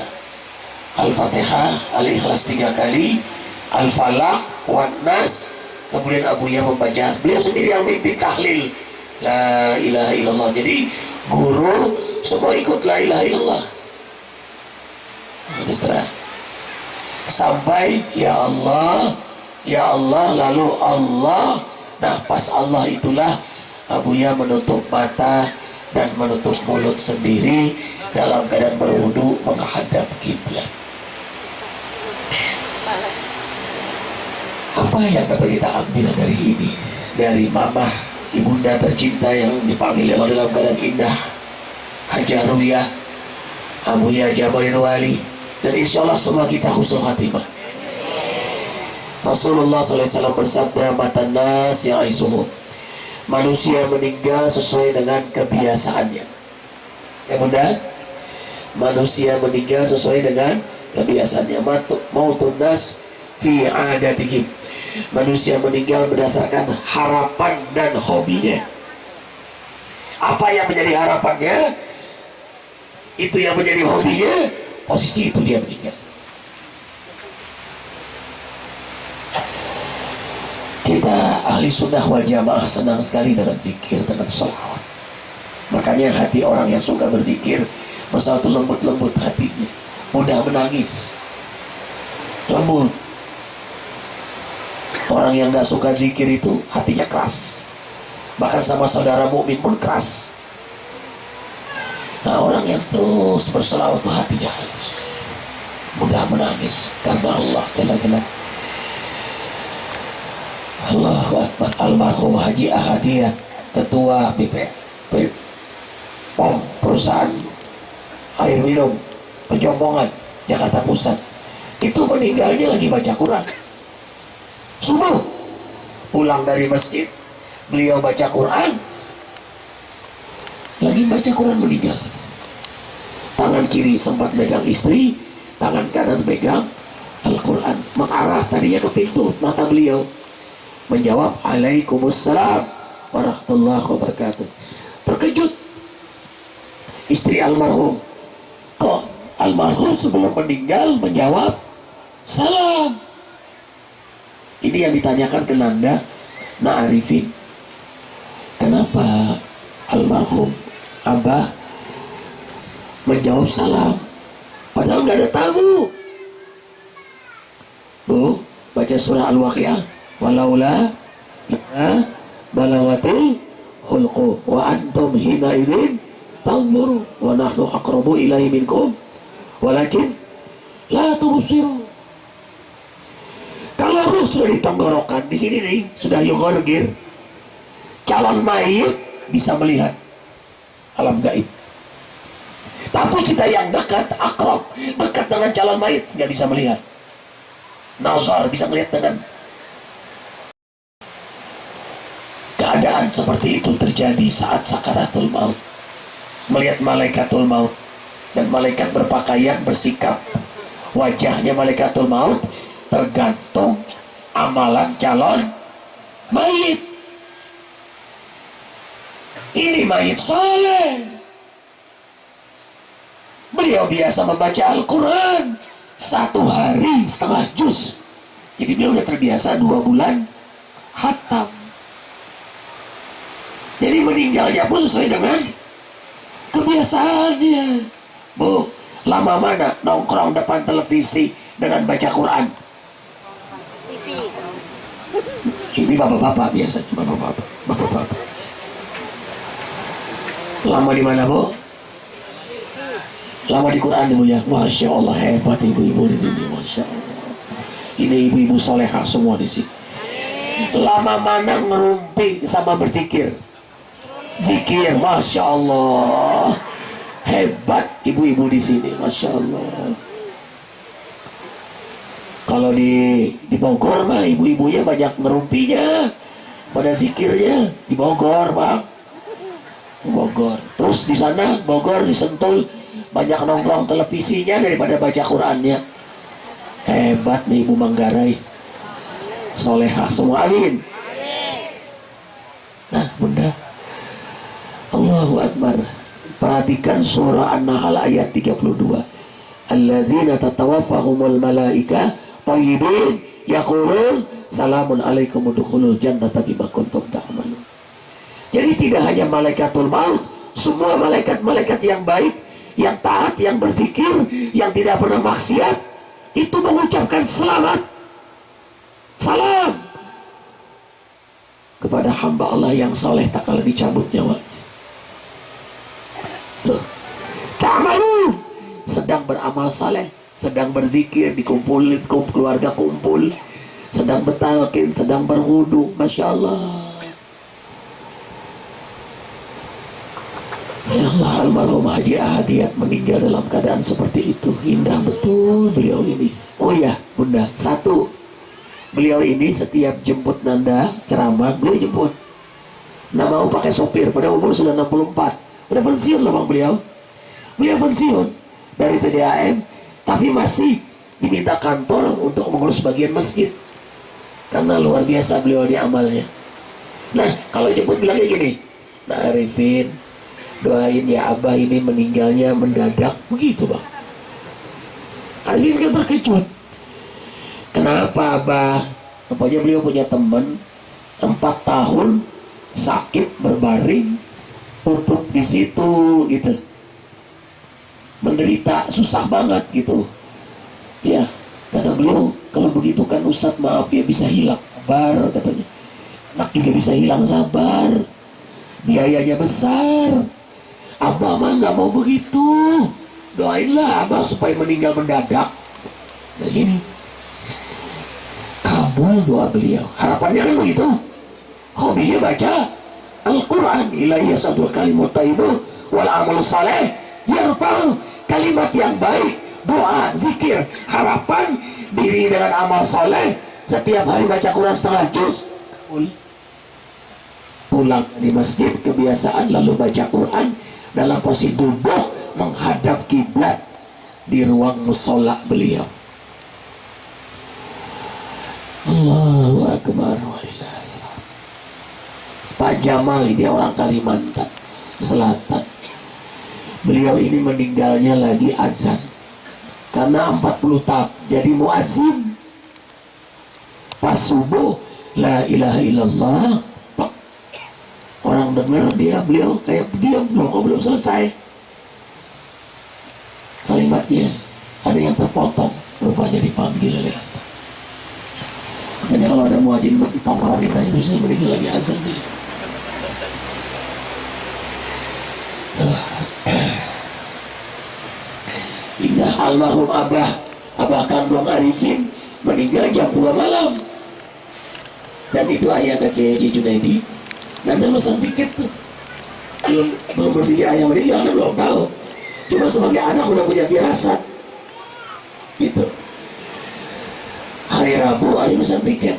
S6: Al-Fatihah, Al-Ikhlas 3 kali, Al-Falaq, Wan-Nas. Kemudian Abuya membaca, beliau sendiri yang mimpi tahlil La ilaha illallah. Jadi guru semua ikut La ilaha illallah. Terserah. Sampai ya Allah, lalu Allah. Nah, pas Allah itulah Abuya menutup mata dan menutup mulut sendiri dalam keadaan berwudu menghadap kiblat. Apa yang dapat kita ambil dari ini? Dari mamah ibunda tercinta yang dipanggil Allah dalam keadaan indah, Hajah Ruwiyah Abuya Jabarin Wali, dan insya Allah semua kita husnul khatimah. Rasulullah SAW bersabda, matan nas yang aisuhu, manusia meninggal sesuai dengan kebiasaannya. Ya bunda, manusia meninggal sesuai dengan kebiasaannya. Mautun nas fi adatihim, manusia meninggal berdasarkan harapan dan hobinya. Apa yang menjadi harapannya, itu yang menjadi hobinya, posisi itu dia meninggal. Kita ahli sunnah wal jamaah senang sekali dengan zikir, dengan sholawat. Makanya hati orang yang suka berzikir, masa itu lembut-lembut hatinya, mudah menangis, lembut. Orang yang gak suka zikir itu hatinya keras, bahkan sama saudara mukmin pun keras. Nah, orang yang terus berselawat itu hatinya halus, mudah menangis karena Allah Jalla-Jalla. Allahu Akbar. Almarhum Haji Ahadiyah, ketua POM, perusahaan air minum Pejombongan, Jakarta Pusat, itu meninggalnya lagi baca Quran. Subuh pulang dari masjid, beliau baca Quran, lagi baca Quran meninggal. Tangan kiri sempat pegang istri, tangan kanan pegang Al-Quran, mengarah tadinya ke pintu. Mata beliau menjawab, Waalaikumsalam warahmatullahi wabarakatuh. Terkejut istri almarhum, kok almarhum sebelum meninggal menjawab salam. Ini yang ditanyakan ke Nanda Na'arifin, kenapa almarhum Abah menjawab salam padahal nggak ada tamu? Bu, baca surah Al-Waqiah, walaula balawatil hulqu wa antum hina idin tanzuru wa nahnu aqrabu ilaihi minkum walakin la tubsirun. Kalau ruh sudah di tenggorokan, di sini nih sudah yugorgir, calon mayit bisa melihat alam gaib. Tapi kita yang dekat, akrab, dekat dengan calon mayit, nggak bisa melihat. Nazar bisa melihat dengan keadaan seperti itu terjadi saat sakaratul maut. Melihat malaikatul maut. Dan malaikat berpakaian, bersikap. Wajahnya malaikatul maut tergantung amalan calon mayit. Ini mayit soleh. Beliau biasa membaca Al-Quran 1 hari setengah juz. Jadi beliau udah terbiasa 2 bulan khatam. Jadi meninggalnya pun sesuai dengan kebiasaannya. Bu, lama mana nongkrong depan televisi dengan baca Quran? Ini bapak-bapak biasanya, bapak-bapak. Lama di mana, Bu? Lama di Quran, Bu ya. Masya Allah, hebat ibu-ibu di sini, masya Allah. Ini ibu-ibu solehah semua di sini. Lama mana ngerumpi sama berzikir? Zikir, masya Allah. Hebat ibu-ibu di sini, masya Allah. Kalau di Bogor mah ibu-ibunya banyak ngerumpinya, pada zikirnya di Bogor, Bang. Bogor. Terus di sana Bogor, di Sentul banyak nongkrong televisinya daripada baca Qurannya. Hebat nih Ibu Manggarai. Solehah semua, amin. Nah, Bunda, Allahu Akbar. Perhatikan surah An-Nahl ayat 32. Alladzina tatawaffahumul malaika thayyibin yaqulun salamun alaikum udkhulul jannata bima kuntum ta'malun. Jadi tidak hanya malaikatul maut, semua malaikat-malaikat yang baik, yang taat, yang berzikir, yang tidak pernah maksiat, itu mengucapkan selamat, salam kepada hamba Allah yang soleh tak kala dicabut nyawanya. Ta'malun, sedang beramal saleh, sedang berzikir, dikumpulin, keluarga kumpul, sedang bertalqin, sedang berwudu, masya Allah. Ya Allah, almarhum Haji Ahadiyat meninggal dalam keadaan seperti itu. Indah betul beliau ini. Oh ya Bunda, satu, beliau ini setiap jemput Nanda ceramah, beliau jemput. Nggak mau pakai sopir, pada umur sudah 64. Udah pensiun loh Bang beliau. Beliau pensiun dari PDAM, tapi masih diminta kantor untuk mengurus bagian masjid. Karena luar biasa beliau di amalnya. Nah, kalau jemput bilangnya gini, nah Arifin, doain ya Abah ini meninggalnya mendadak, begitu Bang. Arifin kan terkejut. Kenapa Abah? Apanya beliau punya teman 4 tahun sakit berbaring, tutup di situ gitu, menderita susah banget gitu. Ya, kata beliau, kalau begitu kan Ustadz maaf ya bisa hilang sabar katanya. Anak juga bisa hilang sabar, biayanya besar. Abah mah nggak mau begitu. Doainlah Abah supaya meninggal mendadak. Nah ini kabul doa beliau. Harapannya kan begitu. Hobinya baca Al-Quran. Ilaiya sadul kalimut thayyibah wal amal saleh yarfa'u. Kalimat yang baik, doa, zikir, harapan diri dengan amal soleh. Setiap hari baca Quran setengah juz. Pulang di masjid kebiasaan lalu baca Quran dalam posisi duduk menghadap kiblat di ruang musola beliau. Allahu Akbar. Pak Jamal ini orang Kalimantan Selatan. Beliau ini meninggalnya lagi azan karena 40 tahun jadi muazzin. Pas subuh la ilaha illallah, orang dengar beliau kayak diam loh, kok belum selesai kalimatnya, ada yang terpotong, rupanya dipanggil oleh Allah. Makanya kalau ada muadzin ditongkrongin aja bisa meninggal lagi azan dia. Indah almarhum Abah kandung Arifin meninggal jam 2 malam. Dan itu ayah dari Kiai Haji Junaidi Nanda pesan tiket tuh. Belum berpikir ayah meninggal kan belum tahu. Cuma sebagai anak udah punya firasat. Gitu. Hari Rabu ayah pesan tiket.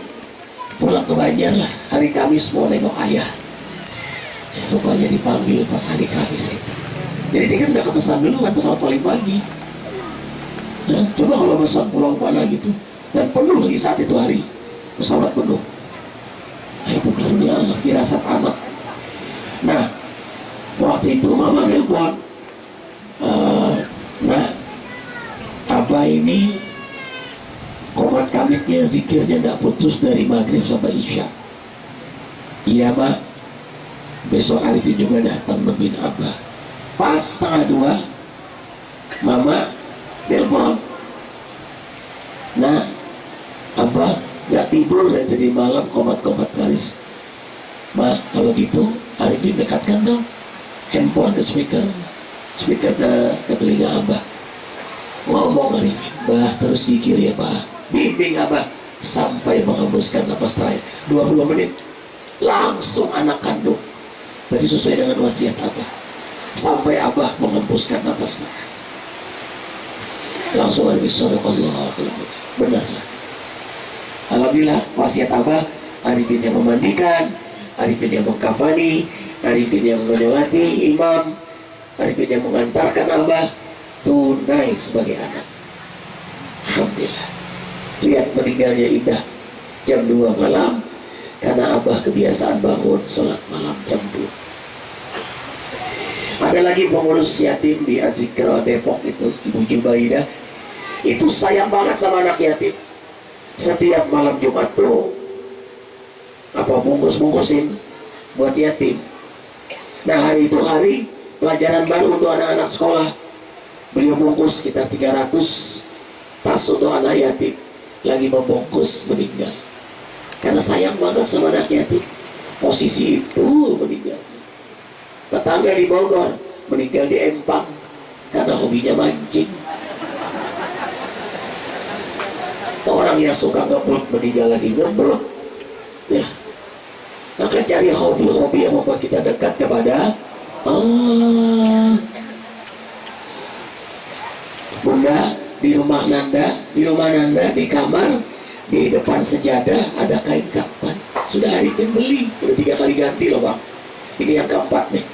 S6: Pulang ke Banjar lah. Hari Kamis mau nengok ayah. Rupanya dipanggil pas hari Kamis itu. Jadi tiket udah kepesan dulu kan, pesawat paling pagi. Nah, coba kalau pesan pulang mana gitu. Dan penuh lagi saat itu hari. Pesawat penuh. Nah, itu karunia Allah, firasat anak. Nah, waktu itu mama nelpon, nah, Abah ini komat kamitnya, zikirnya tidak putus dari maghrib sampai isya. Iya Mak, besok Arifin juga datang nemuin Abah. Pas 1:30 mama nelpon, nah Abah gak tidur dari tadi malam, komat-komat garis. Mak, kalau gitu Arifin dekatkan dong handphone ke speaker ke telinga Abah. Ngomong Arifin, Bah terus zikir ya Bah, bimbing Abah sampai menghembuskan napas terakhir 20 menit. Langsung anak kandung, berarti sesuai dengan wasiat Abah, sampai Abah menghembuskan napas terakhir. Langsung Arifin, sadaqallah, benar lah. Alhamdulillah wasiat Abah, Arifin yang memandikan, Arifin yang mengkafani, Arifin yang menyolati imam, Arifin yang mengantarkan Abah tunai sebagai anak. Alhamdulillah. Lihat meninggalnya indah jam 2 malam karena Abah kebiasaan bangun sholat malam jam 2. Ada lagi pengurus yatim di Azikra Depok itu, Ibu Jubaidah, itu sayang banget sama anak yatim. Setiap malam Jumat tuh bungkus-bungkusin buat yatim. Nah, hari itu hari pelajaran baru untuk anak-anak sekolah. Beliau bungkus sekitar 300 tas untuk anak yatim. Lagi membungkus meninggal. Karena sayang banget sama anak yatim. Posisi itu meninggal. Tetangga di Bogor meninggal di Empang karena hobinya mancing. Orang yang suka ngebrut meninggal lagi ngebrut. Ya, maka cari hobi-hobi yang membuat kita dekat kepada Allah. Bunda, di rumah Nanda di kamar, di depan sejadah ada kain kafan. Sudah Arifin beli, udah 3 kali ganti loh Bang. Ini yang keempat nih.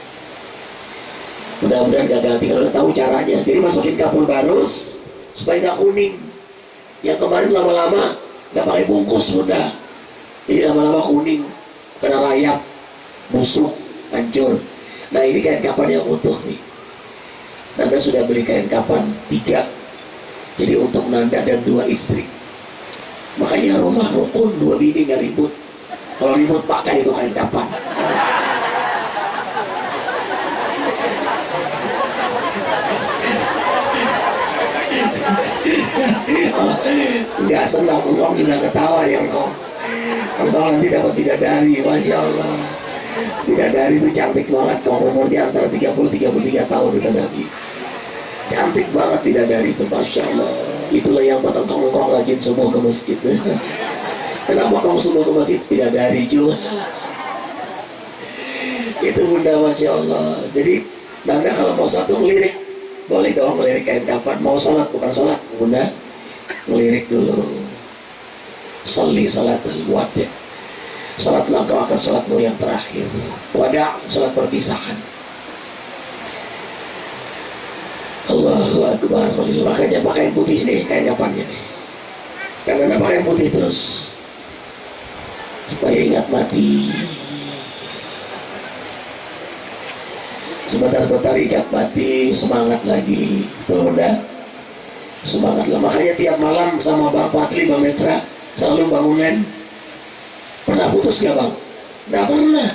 S6: Mudah-mudahan gak ganti, kalau udah tahu caranya. Jadi masukin kapur barus supaya gak kuning. Yang kemarin lama-lama gak pakai bungkus Bunda, jadi lama-lama kuning, kena rayap, busuk, hancur. Nah, ini kain kapan yang utuh nih. Nanda sudah beli kain kapan 3. Jadi untuk Nanda dan 2 istri. Makanya rumah rukun, 2 bini gak ribut. Kalau ribut pakai itu kain kapan. Nggak senang, engkau juga ketawa ya engkau nanti dapat bidadari, Masya Allah. Bidadari itu cantik banget, kau umurnya antara 30-33 tahun kita Nabi. Cantik banget bidadari itu, Masya Allah. Itulah yang buat engkau rajin subuh ke masjid. Kenapa kamu subuh ke masjid? Bidadari juga. Itu Bunda, Masya Allah. Jadi Nanda kalau mau satu ngelirik, boleh dong ngelirik kain kapan. Mau sholat, bukan sholat Bunda, ngelirik dulu. Sholli salatul wada', sholatlah engkau akan sholatmu yang terakhir. Wada', sholat perpisahan. Allahu Akbar. Makanya pakai putih nih kain kapannya nih. Karena pakai putih terus supaya ingat mati. Sebentar-bentar ingat mati, semangat lagi. Betul Bunda? Semangatlah. Makanya tiap malam sama Bang Patli, Bang Nestra selalu bangunan. Pernah putus gak Bang? Gak pernah.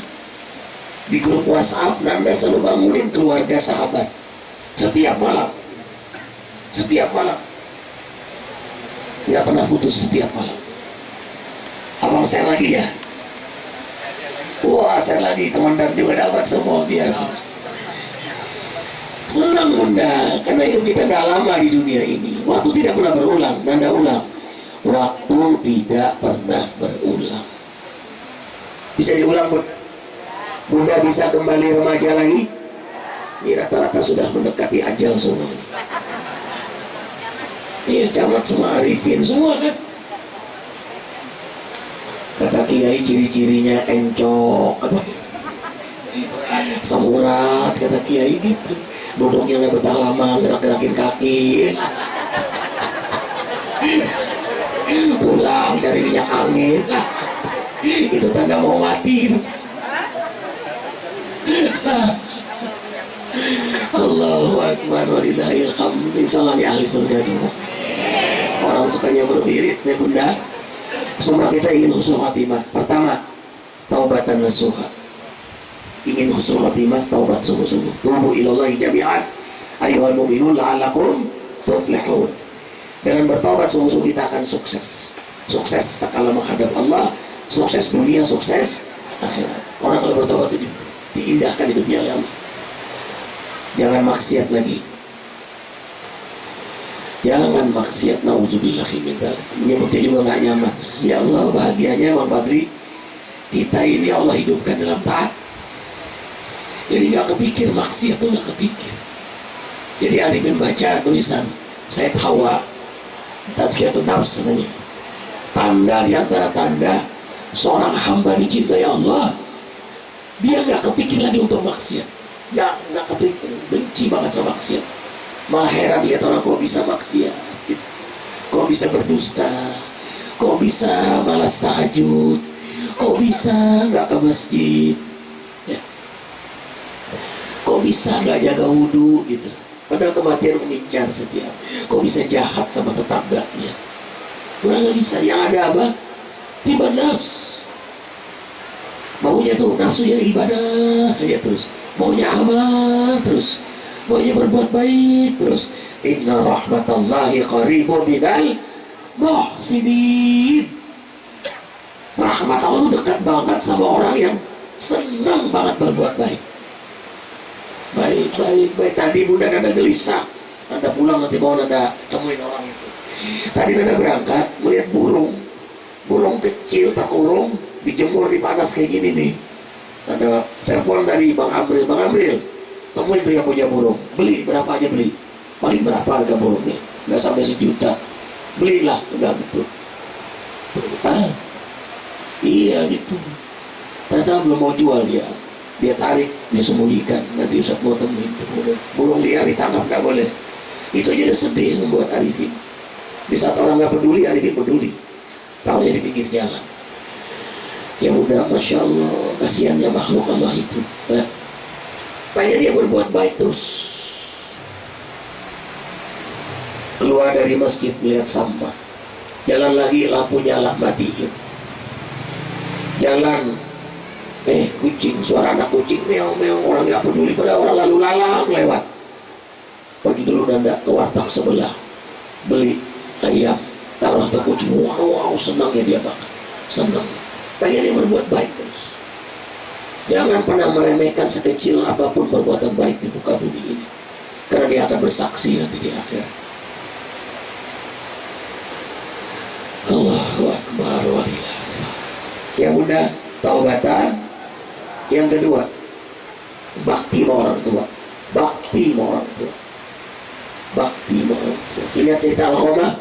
S6: Di grup WhatsApp Nanda selalu bangunin keluarga sahabat setiap malam. Setiap malam. Gak pernah putus, setiap malam. Abang saya lagi ya? Wah, saya lagi. Komandan juga dapat semua, biar senang Bunda. Karena hidup kita gak lama di dunia ini. Waktu tidak pernah berulang. Nanda ulang, waktu tidak pernah berulang. Bisa diulang Bunda? Bunda bisa kembali remaja lagi? Ini rata-rata sudah mendekati ajal semua. Iya, camat semua arifin semua kan. Kata kiai ciri-cirinya encok atau samurat, kata kiai gitu. Duduknya nggak betah lama, gerak-gerakin kaki. Pulang cari minyak angin. Itu tanda mau mati. Allahu Akbar walillahil hamd. Insyaallah di ahli surga semua. Orang sukanya berwirid ya bunda. Semua kita ingin husnul khatimah. Pertama, taubatan nasuha. Ingin husnul khatimah, taubat sungguh-sungguh. Tubu ilallahi jami'an ayyuhal mu'minun la'alakum tuflihun. Dengan bertaubat sungguh-sungguh kita akan sukses. Sukses sekala menghadap Allah, sukses dunia, sukses akhirat. Orang kalau bertaubat itu diindahkan hidupnya oleh Allah. Jangan maksiat lagi. Jangan maksiat, nauzubillah min dzalik. Menyebutnya juga nggak nyaman. Ya Allah, bahagianya Bang Badri, kita ini Allah hidupkan dalam taat. Jadi nggak kepikir maksiat tuh, nggak kepikir. Jadi Arifin baca tulisan Said Hawa, Tazkiyatun Nafs namanya. Tanda di antara tanda seorang hamba dicintai Allah, dia nggak kepikir lagi untuk maksiat. Nggak kepikir, benci banget sama maksiat. Malah heran lihat orang kok bisa maksiat gitu. Kok bisa berdusta, kok bisa malas tahajud, kok bisa nggak ke masjid ya. Kok bisa nggak jaga wudhu gitu. Padahal kematian mengincar setiap. Kok bisa jahat sama tetangganya. Kurang nggak bisa. Yang ada apa? Tiba nafs. Maunya tuh nafsunya ibadah aja terus, maunya amal terus, maunya berbuat baik terus. Inna rahmatallahi qaribun minal muhsinin. Rahmat Allah dekat banget sama orang yang senang banget berbuat baik. Baik. Tadi bunda nada gelisah, nada pulang nanti mau nada temuin orang itu. Tadi nada berangkat melihat burung kecil terkurung dijemur di panas kayak gini nih. Ada telepon dari Bang Amril, temuin tuh yang punya burung, beli berapa aja beli, paling berapa harga burungnya, nggak sampai 1 juta, belilah, udah betul. Iya gitu. Ternyata belum mau jual dia tarik, dia sembunyikan. Nanti Ustaz mau temuin burung liar ditangkap nggak boleh. Itu aja udah sedih membuat Arifin. Di saat orang nggak peduli, Arifin peduli. Taruhnya di pinggir jalan. Ya udah, masya Allah, kasihannya makhluk Allah itu. Pengen dia berbuat baik terus. Keluar dari masjid melihat sampah, jalan lagi lampu nyala matiin. Jalan, kucing, suara anak kucing meow, orang nggak peduli pada orang lalu lalang lewat. Pergi dulu nanda ke warteg sebelah, beli ayam, taruh ke kucing. Wow, senangnya dia makan, senang. Pengen dia berbuat baik terus. Jangan pernah meremehkan sekecil apapun perbuatan baik di muka bumi ini, karena dia akan bersaksi nanti di akhirat. Allahu Akbar walillah. Yang bunda taubatan. Yang kedua, bakti sama orang tua. Ingat cerita Alqamah,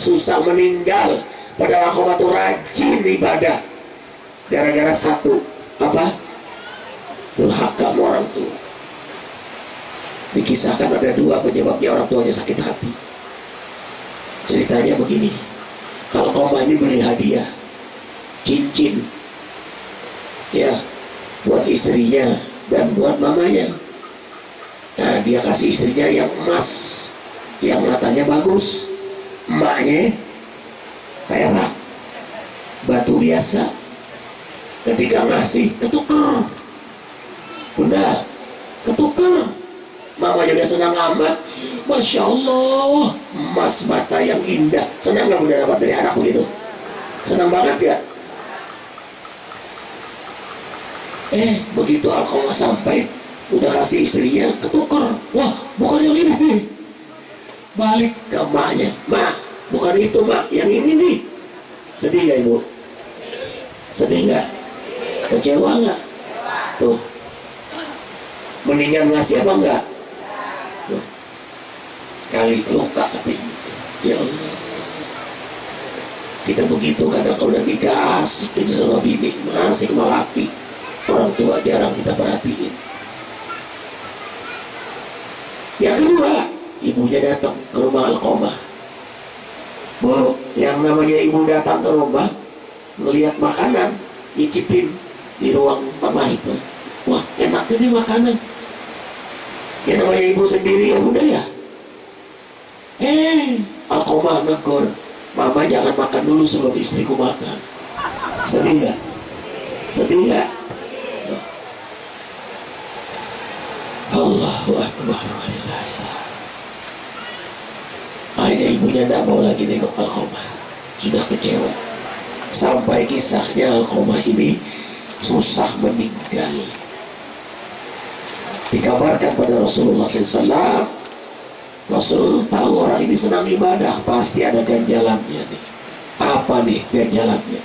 S6: susah meninggal, padahal Alqamah tuh rajin ibadah. Gara-gara satu apa? Durhaka sama orang tua. Dikisahkan ada 2 penyebabnya orang tuanya sakit hati. Ceritanya begini, Alqamah ini beli hadiah cincin ya buat istrinya dan buat mamanya. Nah, dia kasih istrinya yang emas, yang matanya bagus, emaknya perak, batu biasa. Ketika ngasih, ketukar. Bunda, ketukar. Mamanya udah senang amat. Masya Allah, emas mata yang indah. Senang gak bunda dapat dari anak begitu? Senang banget ya? Begitu Alqamah sampai, udah kasih istrinya, ketukar. Wah, bukan yang ini. Balik ke emaknya. Mak, bukan itu mak, yang ini nih. Sedih gak ibu? Sedih gak? Kecewa nggak? Tuh, mendingan ngasih apa enggak? Tuh. Sekali luka katanya. Ya Allah, kita begitu kadang kalau udah nikah asik itu sama bini, asik sama laki. Orang tua jarang kita perhatiin. Yang kedua, ibunya datang ke rumah Alqamah. Bu, yang namanya ibu datang ke rumah, melihat makanan, nyicipin di ruang mama itu. Wah, enak ini makanan. Yang namanya ibu sendiri ya udah ya. Alqamah negor, mama jangan makan dulu sebelum istriku makan. Sedih gak? Sedih gak? Allahu Akbar. Akhirnya ibunya tidak mau lagi nengok Alqamah, sudah kecewa. Sampai kisahnya Alqamah ini susah meninggal. Dikabarkan pada Rasulullah SAW, Rasul tahu orang ini senang ibadah, pasti ada ganjalannya nih. Apa nih ganjalannya?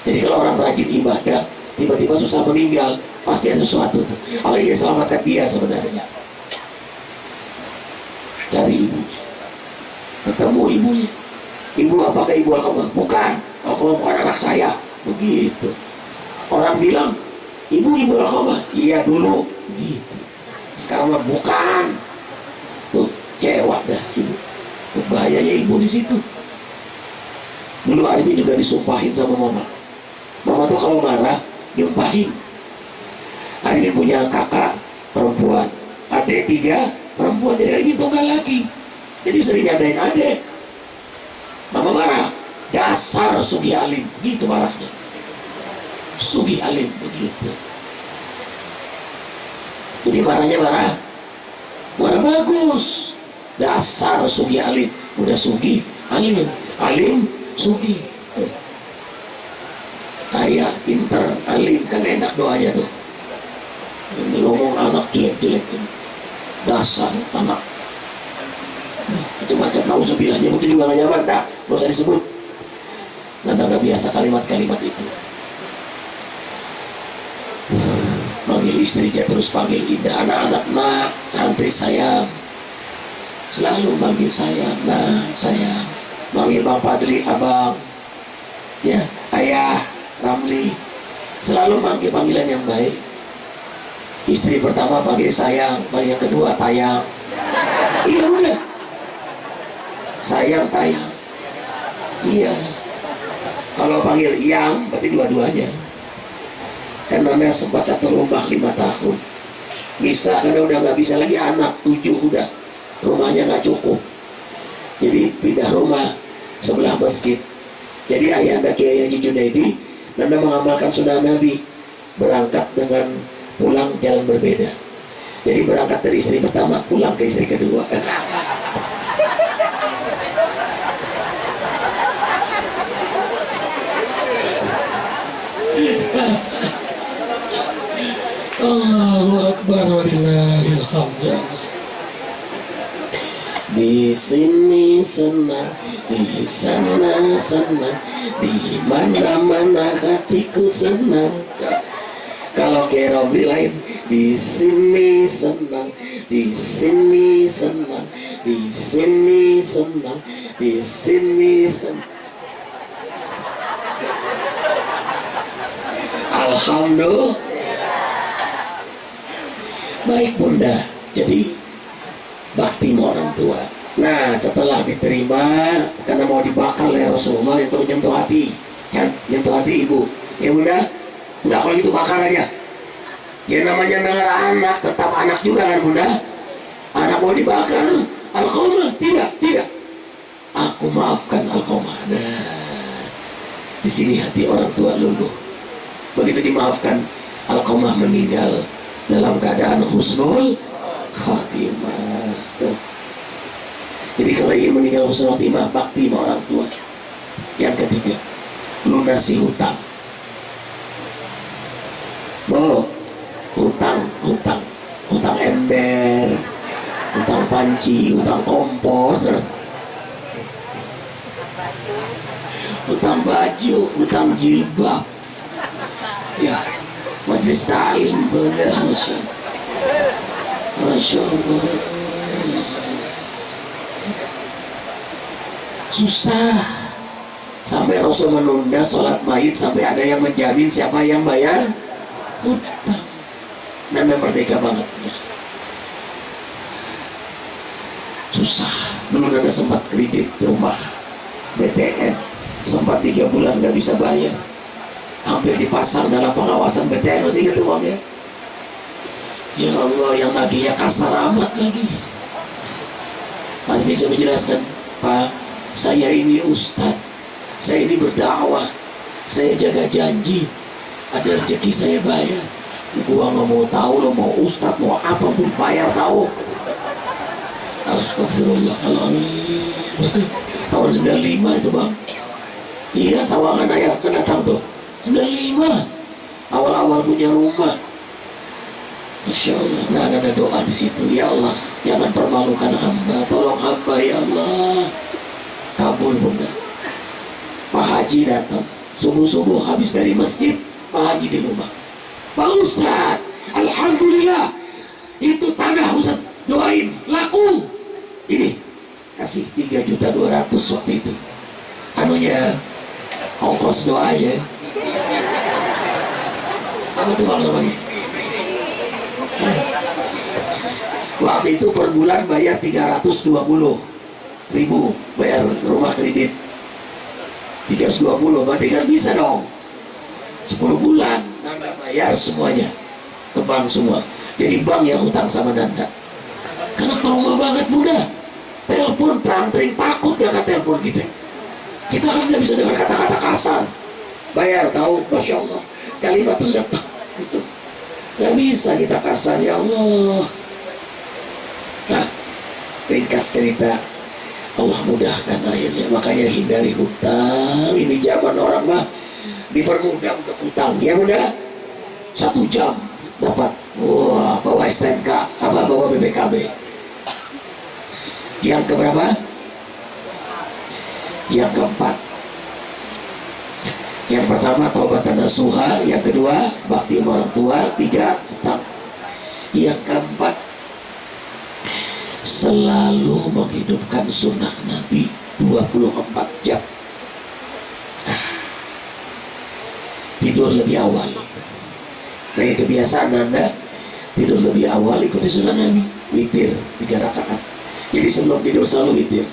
S6: Jadi kalau orang rajin ibadah, tiba-tiba susah meninggal, pasti ada sesuatu tuh. Allah ingin selamatkan dia sebenarnya. Cari ibunya, ketemu ibunya. Ibu, apakah ibu Alqamah? Bukan, Alqamah bukan anak saya. Begitu. Orang bilang, ibu Alqamah. Iya dulu. Gitu. Sekarang mah bukan. Tuh, cewek dah ibu. Tuh, bahayanya ibu di situ. Dulu Arifin juga disumpahin sama mama. Mama tuh kalau marah nyumpahin. Arifin punya kakak perempuan, adik 3 perempuan, jadi Arifin tunggal lagi. Jadi sering ngadain adik. Mama marah, dasar Sugi Alim, gitu marahnya. Sugi Alim begitu. Jadi marah bagus. Dasar Sugi Alim, udah Sugi Alim, Alim Sugi. Kaya, pinter, alim, kan enak doanya tuh. Ini ngomong anak jelek-jelek, dasar anak. Macam-macam nauzubillahnya, mungkin juga gak nyaman, dah, gak usah disebut. Nanda gak biasa kalimat-kalimat itu. Panggil istrinya terus panggil Indah, anak-anak, nak, santri sayang. Selalu manggil sayang, nah, sayang. Manggil Bang Fadli, abang. Ya, ayah, Ramli. Selalu manggil panggilan yang baik. Istri pertama panggil sayang, panggil yang kedua tayang. Iya udah. Sayang, tayang. Iya. Kalau panggil yang, berarti dua-duanya. Kan Nanda sempat satu rumah 5 tahun. Bisa, karena udah gak bisa lagi anak, 7 udah. Rumahnya gak cukup. Jadi pindah rumah sebelah masjid. Jadi ayah anda Kiai Haji Junaidi, Nanda mengamalkan sunnah Nabi, berangkat dengan pulang jalan berbeda. Jadi berangkat dari istri pertama, pulang ke istri kedua. Allahu Akbar walillahil hamd. Di sini senang, di sana senang, di mana-mana hatiku senang. Kalau Romli lain, di sini senang, di sini senang, di sini senang, di sini senang. Alhamdulillah. Baik Bunda, jadi bakti sama orang tua. Nah, setelah diterima, karena mau dibakar oleh Rasulullah, itu nyentuh hati, ya, nyentuh hati ibu. Ya Bunda, udah kalau gitu bakar aja. Ya namanya negara anak, tetap anak juga kan Bunda. Anak mau dibakar, Alqamah, tidak. Aku maafkan Alqamah. Nah, di sini hati orang tua luluh. Begitu dimaafkan, Alqamah meninggal dalam keadaan husnul khatimah. Tuh. Jadi kalau ingin meninggal husnul khatimah, bakti sama orang tua. Yang ketiga, lunasi hutang. Hutang ember, hutang panci, hutang kompor, hutang baju, hutang jilbab. Ya, freestyle bener, Masya Allah. Susah. Sampai Rasul menunda sholat mayit sampai ada yang menjamin siapa yang bayar hutang. Nanda merdeka banget ya. Susah. Dulu Nanda sempat kredit rumah BTN, sempat 3 bulan gak bisa bayar, hampir dipasang dalam pengawasan BTN. Masih gitu uangnya. Ya Allah, yang nagihnya kasar amat lagi. Mas bisa menjelaskan, Pak, saya ini ustadz, saya ini berdakwah, saya jaga janji, ada rezeki saya bayar. Gua nggak mau tahu lo mau ustadz mau apapun bayar tahu. Astagfirullahaladzim. Tahun 95 itu bang. Iya, Sawangan ayah kan datang tuh 95. Awal-awal punya rumah. Masya Allah. Nah, ada doa di situ. Ya Allah, jangan permalukan hamba. Tolong hamba ya Allah. Kabul bunda. Pak Haji datang subuh-subuh habis dari masjid. Pak Haji di rumah. Pak Ustadz, alhamdulillah itu tanah Ustadz doain laku. Ini kasih 3.200.000 waktu itu. Anunya ongkos doa aja. Apa tuh bang namanya? Waktu itu per bulan bayar 320.000 bayar rumah kredit. 320 berarti kan bisa dong 10 bulan Nanda bayar semuanya ke bank semua. Jadi bank yang hutang sama Nanda karena trauma banget muda. Telepon terang-tering takut ya ke telepon kita. Kita kan nggak bisa dengar kata-kata kasar. Bayar tahu, Masya Allah kalimat itu sudah tak gitu. Nggak bisa kita kasar ya Allah. Nah, ringkas cerita, Allah mudahkan akhirnya. Makanya hindari hutang. Ini zaman orang mah dipermudah untuk hutang. Ya mudah 1 jam dapat. Wah, bawa STNK, apa bawa BPKB. Yang keberapa? Yang keempat. Yang pertama taubatan nasuha, yang kedua bakti sama orang tua, 3 hutang. Yang keempat selalu menghidupkan sunnah Nabi 24 jam. Tidur lebih awal. Nah, kebiasaan Anda tidur lebih awal ikuti sunnah Nabi. Witir 3 rakaat. Jadi sebelum tidur selalu witir.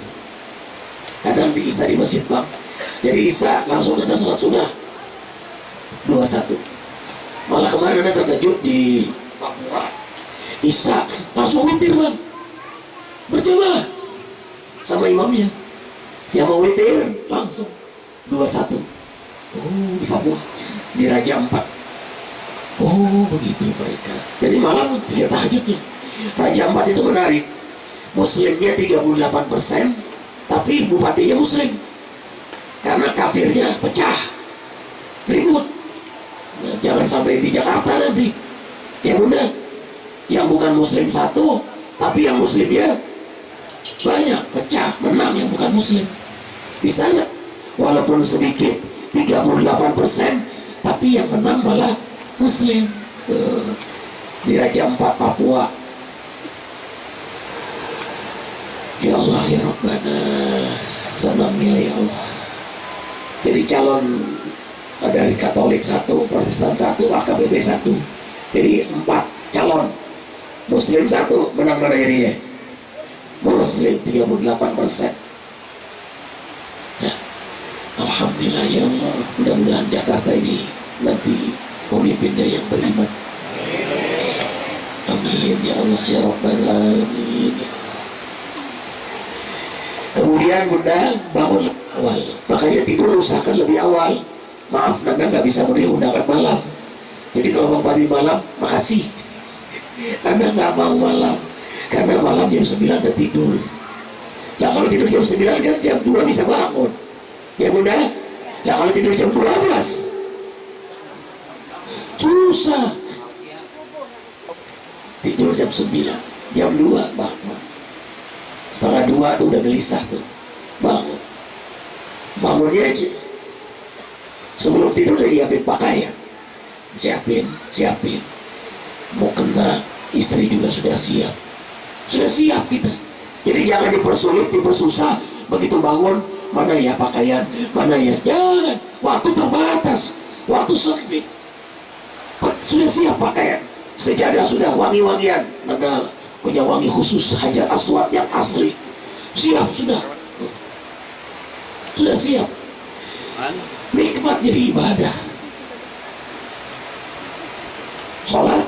S6: Kadang di Isya di masjid bang. Jadi Isya langsung Anda sholat sunnah 21. Malah kemarin Anda terkejut di Papua. Isya langsung witir bang. Berjamaah sama imamnya. Yang mau witir langsung 21. Oh, di Papua di Raja 4. Oh, begitu mereka. Jadi malam tidak tahajudnya. Raja 4 itu menarik. Muslimnya 38%, tapi bupatinya muslim. Karena kafirnya pecah, ribut. Nah, jangan sampai di Jakarta nanti. Ya udah, yang bukan muslim 1, tapi yang muslimnya banyak, pecah, menang yang bukan muslim. Di sana, walaupun sedikit, 38%, tapi yang menang malah muslim. Di Raja 4 Papua. Ya Allah ya Rabbana, senangnya ya Allah. Jadi calon dari Katolik 1, Protestan 1, AKBP 1. Jadi 4 calon. Muslim 1 menang mana ini ya? Muslim 38%. Ya. Alhamdulillah ya Allah. Mudah-mudahan Jakarta ini nanti pemimpinnya yang beriman. Amin ya Allah ya Rabbal Alamin. Kemudian bunda bangun awal. Makanya tidur usahakan lebih awal. Maaf Nanda nggak bisa memenuhi undangan malam. Jadi kalau Bang Pati malam, makasih. Nanda nggak mau malam. Karena malam jam 9 udah tidur. Nah kalau tidur jam 9 kan jam 2 bisa bangun. Ya bunda. Nah kalau tidur jam 12 susah. Tidur jam 9, jam 2 bangun. Setengah 2 tuh udah gelisah tuh. Bangun. Bangunnya aja sebelum tidur udah nyiapin pakaian. siapin. Mau kena istri juga sudah siap kita. Jadi jangan dipersulit, dipersusah. Begitu bangun, mana ya pakaian, mana ya, jangan. Waktu terbatas, waktu sempit. Sudah siap pakaian, sejadah sudah, wangi-wangian, Anda punya wangi khusus Hajar Aswad yang asli, siap sudah siap. Nikmat jadi ibadah. Sholat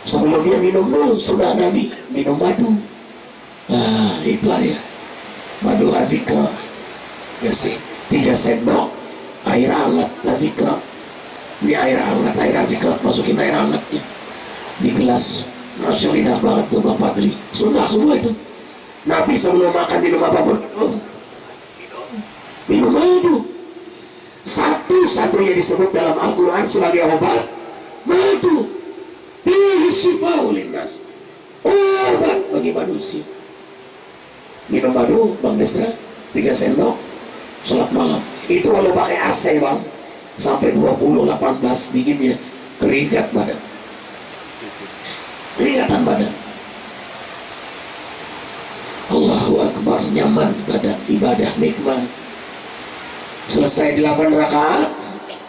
S6: sebelumnya minum dulu, sudah Nabi minum madu. Nah itulah ya, madu azikra, 3 sendok air hangat azikra. Ini air hangat, air azikra, masukin air hangatnya di gelas. Masya Allah, indah banget tuh Bang Fadli. Sunnah semua itu. Nabi sebelum makan minum apapun, minum madu. Satu-satunya disebut dalam Al-Quran sebagai obat, madu. Bihi shifa'u linnas, obat bagi manusia. Minum madu Bang Desra, 3 sendok sholat malam. Itu kalau pakai AC Bang, sampai 20-18 dinginnya, keringatan badan. Allahu Akbar, nyaman badan, ibadah nikmat. Selesai 8 rakaat,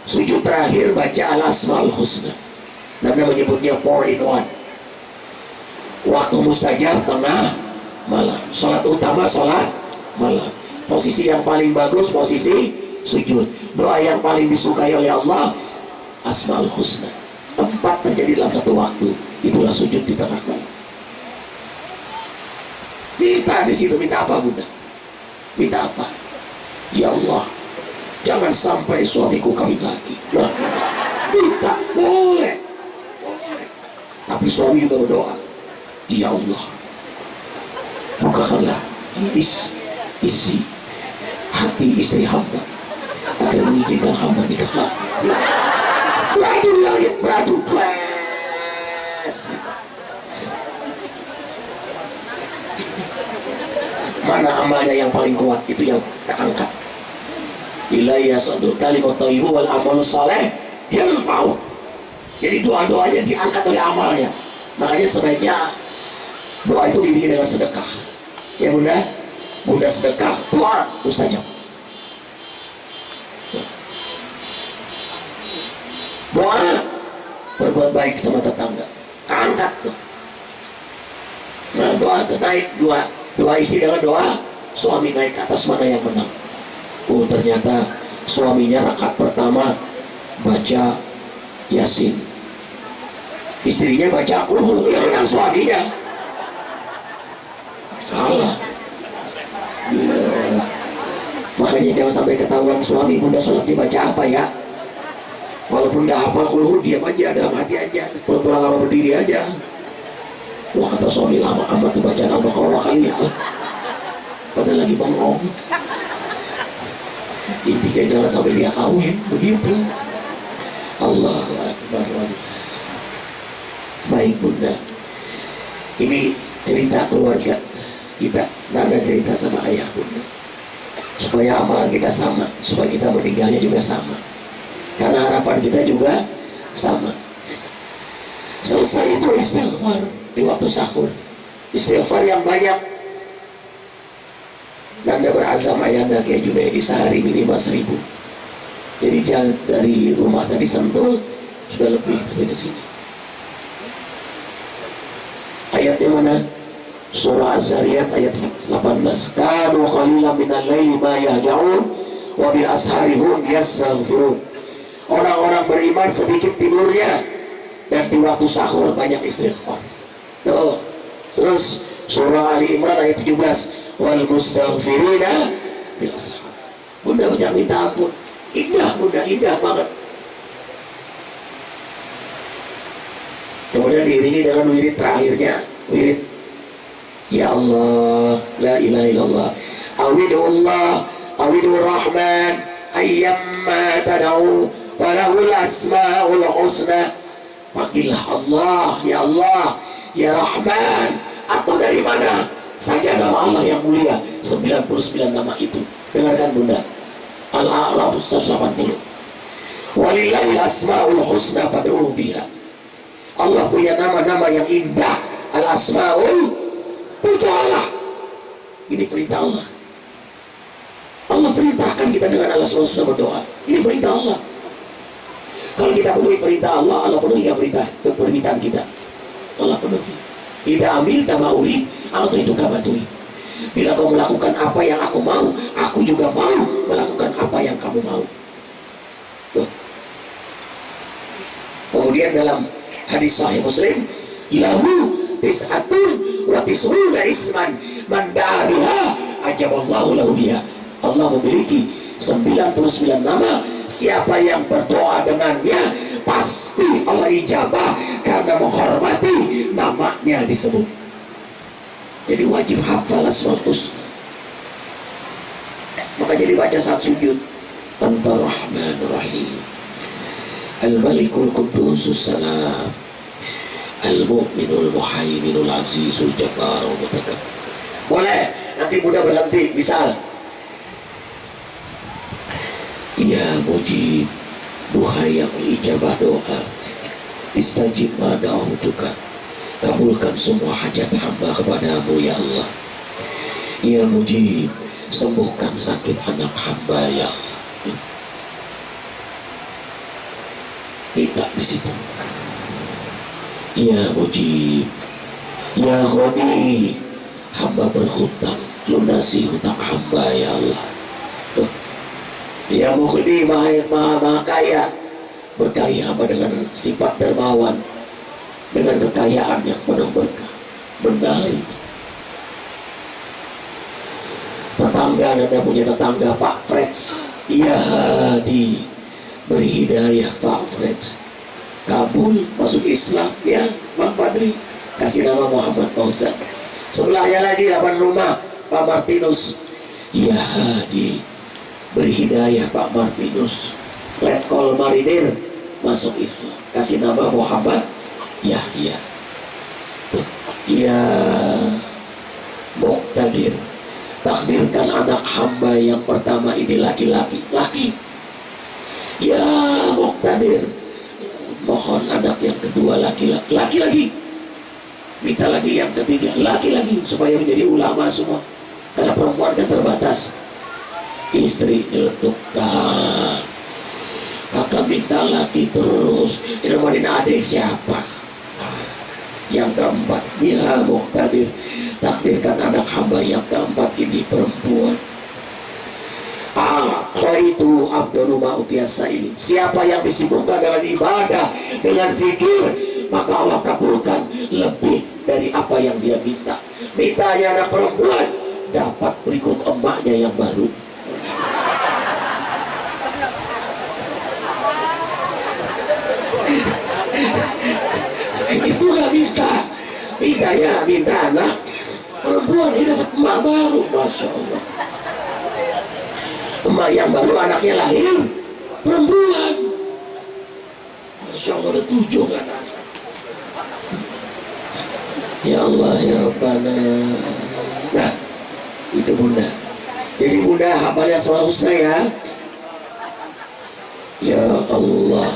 S6: sujud terakhir baca Al-Asmaul Husna. Nanda menyebutnya 4-in-1. Waktu mustajab tengah malam, sholat utama sholat malam. Posisi yang paling bagus posisi sujud. Doa yang paling disukai oleh Allah, Asmaul Husna. 4 terjadi dalam satu waktu. Itulah sujud di tengah malam. Minta di situ, minta apa Bunda? Minta apa? Ya Allah, jangan sampai suamiku kawin lagi. Nah, minta boleh. Tapi suami juga berdoa. Ya Allah, bukakanlah isi hati istri hamba agar mengizinkan hamba nikah lagi. Beradu di langit, beradu. Mana amalnya yang paling kuat, itu yang terangkat. Ilayya sadul kalimat thayyibu wal amalu saleh yarfa'u. Jadi doa-doanya diangkat oleh amalnya. Makanya sebaiknya doa itu dibikin dengan sedekah. Ya Bunda sedekah, doa mustajab. Doa berbuat baik sama tetangga, angkat tuh. Nah doa itu naik, doa istri dengan doa suami naik ke atas, mana yang menang? Ternyata suaminya rakaat pertama baca Yasin, istrinya baca Qul, yang menang suaminya. Kalah. Ya. Makanya jangan sampai ketahuan suami Bunda sholatnya baca apa ya. Walaupun gak hafal Qul, diam aja dalam hati aja, pulang lama berdiri aja. Wah kata suami, lama amat tuh bacaan Al-Baqarah kali ya, padahal lagi bengong. Intinya jangan sampai dia kawin begitu. Allahu Akbar. Baik Bunda, ini cerita keluarga kita, Nanda cerita sama ayah Bunda, supaya amalan kita sama, supaya kita meninggalnya juga sama, karena harapan kita juga sama. Selesai itu istighfar di waktu sahur, istighfar yang banyak. Nanda berazam ayahnya kayak Junaidi sehari minimal 1000. Jadi jalan dari rumah tadi Sentul sudah lebih dari ke sini. Ayatnya mana? Surah Az-Zariyat ayat 18. Kanu qalilan minal laili ma yahja'un wa bil ashari hum yastaghfirun. Orang-orang beriman sedikit tidurnya dan di waktu sahur banyak istighfar. Tuh. Terus surah Ali Imran ayat 17. Wal mustaghfirina bil ashar. Bunda banyak minta ampun. Indah Bunda, indah banget. Kemudian diiringi dengan wirid terakhirnya, wirid Ya Allah, la ilaha illallah, awidullah, awidur rahman, ayyamma tad'u falahul asmaul husna. Panggillah Allah, ya Rahman, atau dari mana saja nama Allah yang mulia, 99 nama itu. Dengarkan Bunda, Al-A'raf 180. Walillahi asmaul husna fad'uhu biha. Allah punya nama-nama yang indah. Al asmaul berdoalah. Ini perintah Allah. Allah perintahkan kita dengan al asmaul husna berdoa. Ini perintah Allah. Kalau kita penuhi perintah Allah, Allah penuhi permintaan kita. Allah penuhi. Tidak ambil tamauri atau itu kamatui. Bila kau melakukan apa yang aku mau, aku juga mau melakukan apa yang kamu mau. Tuh. Kemudian dalam hadis sahih Muslim, lahu tis'atun wa tis'una isman man da'a biha ajaballahu lahu biha. Allah memiliki 99 nama, siapa yang berdoa dengannya pasti Allah ijabah karena menghormati namanya disebut. Jadi wajib hafal asmaul husna. Maka jadi baca saat sujud, Antar Rahmanur Rahim, Al-Malikul Qudusus Salam, Al-Mu'minul Muhaiminul Azizul Jabbarul Mutakabbir. Boleh, nanti mudah berhenti. Misal, ya mujib, duhai yang ijabah doa, istajib ma da'autuka, kabulkan semua hajat hamba kepadamu ya Allah. Ya mujib, sembuhkan sakit anak hamba ya Allah. Minta di situ. Ya mujib, ya ghani, hamba berhutang, lunasi hutang hamba ya Allah. Tuh. Ya mughni, maha kaya, berkahi hamba dengan sifat dermawan, dengan kekayaan yang penuh berkah. Benar itu. Tetangga, Anda punya tetangga Pak Freds, ya Hadi, beri hidayah Pak Freds, kabul masuk Islam ya Bang Padri, kasih nama Muhammad Fauzan. Sebelahnya lagi 8 rumah Pak Martinus, ya Hadi, beri hidayah Pak Martinus, Letkol Marinir masuk Islam, kasih nama Muhammad Yahya. Tuh. Ya Muqtadir, takdirkan anak hamba yang pertama ini laki-laki. Ya Muqtadir, mohon anak yang kedua laki-laki lagi. Minta lagi yang ketiga laki-lagi, supaya menjadi ulama semua. Karena perempuan kan terbatas. Istri nyeletuk, kakak minta laki terus, nemenin adik siapa? Yang keempat, ya Muqtadir, takdirkan anak hamba yang keempat ini perempuan. Itu Abdul Ma'utiyasa ini, siapa yang disibukkan dengan ibadah, dengan zikir, maka Allah kabulkan lebih dari apa yang dia minta. Mintanya anak perempuan, dapat berikut emaknya yang baru. Itu gak minta anak perempuan, ini dapat emak baru. Masya Allah, emak yang baru anaknya lahir perempuan. Masya Allah, ada 7 anak. Ya Allah ya Rabbana. Nah itu bunda. Jadi bunda hafalnya asmaul husna ya. Ya Allah,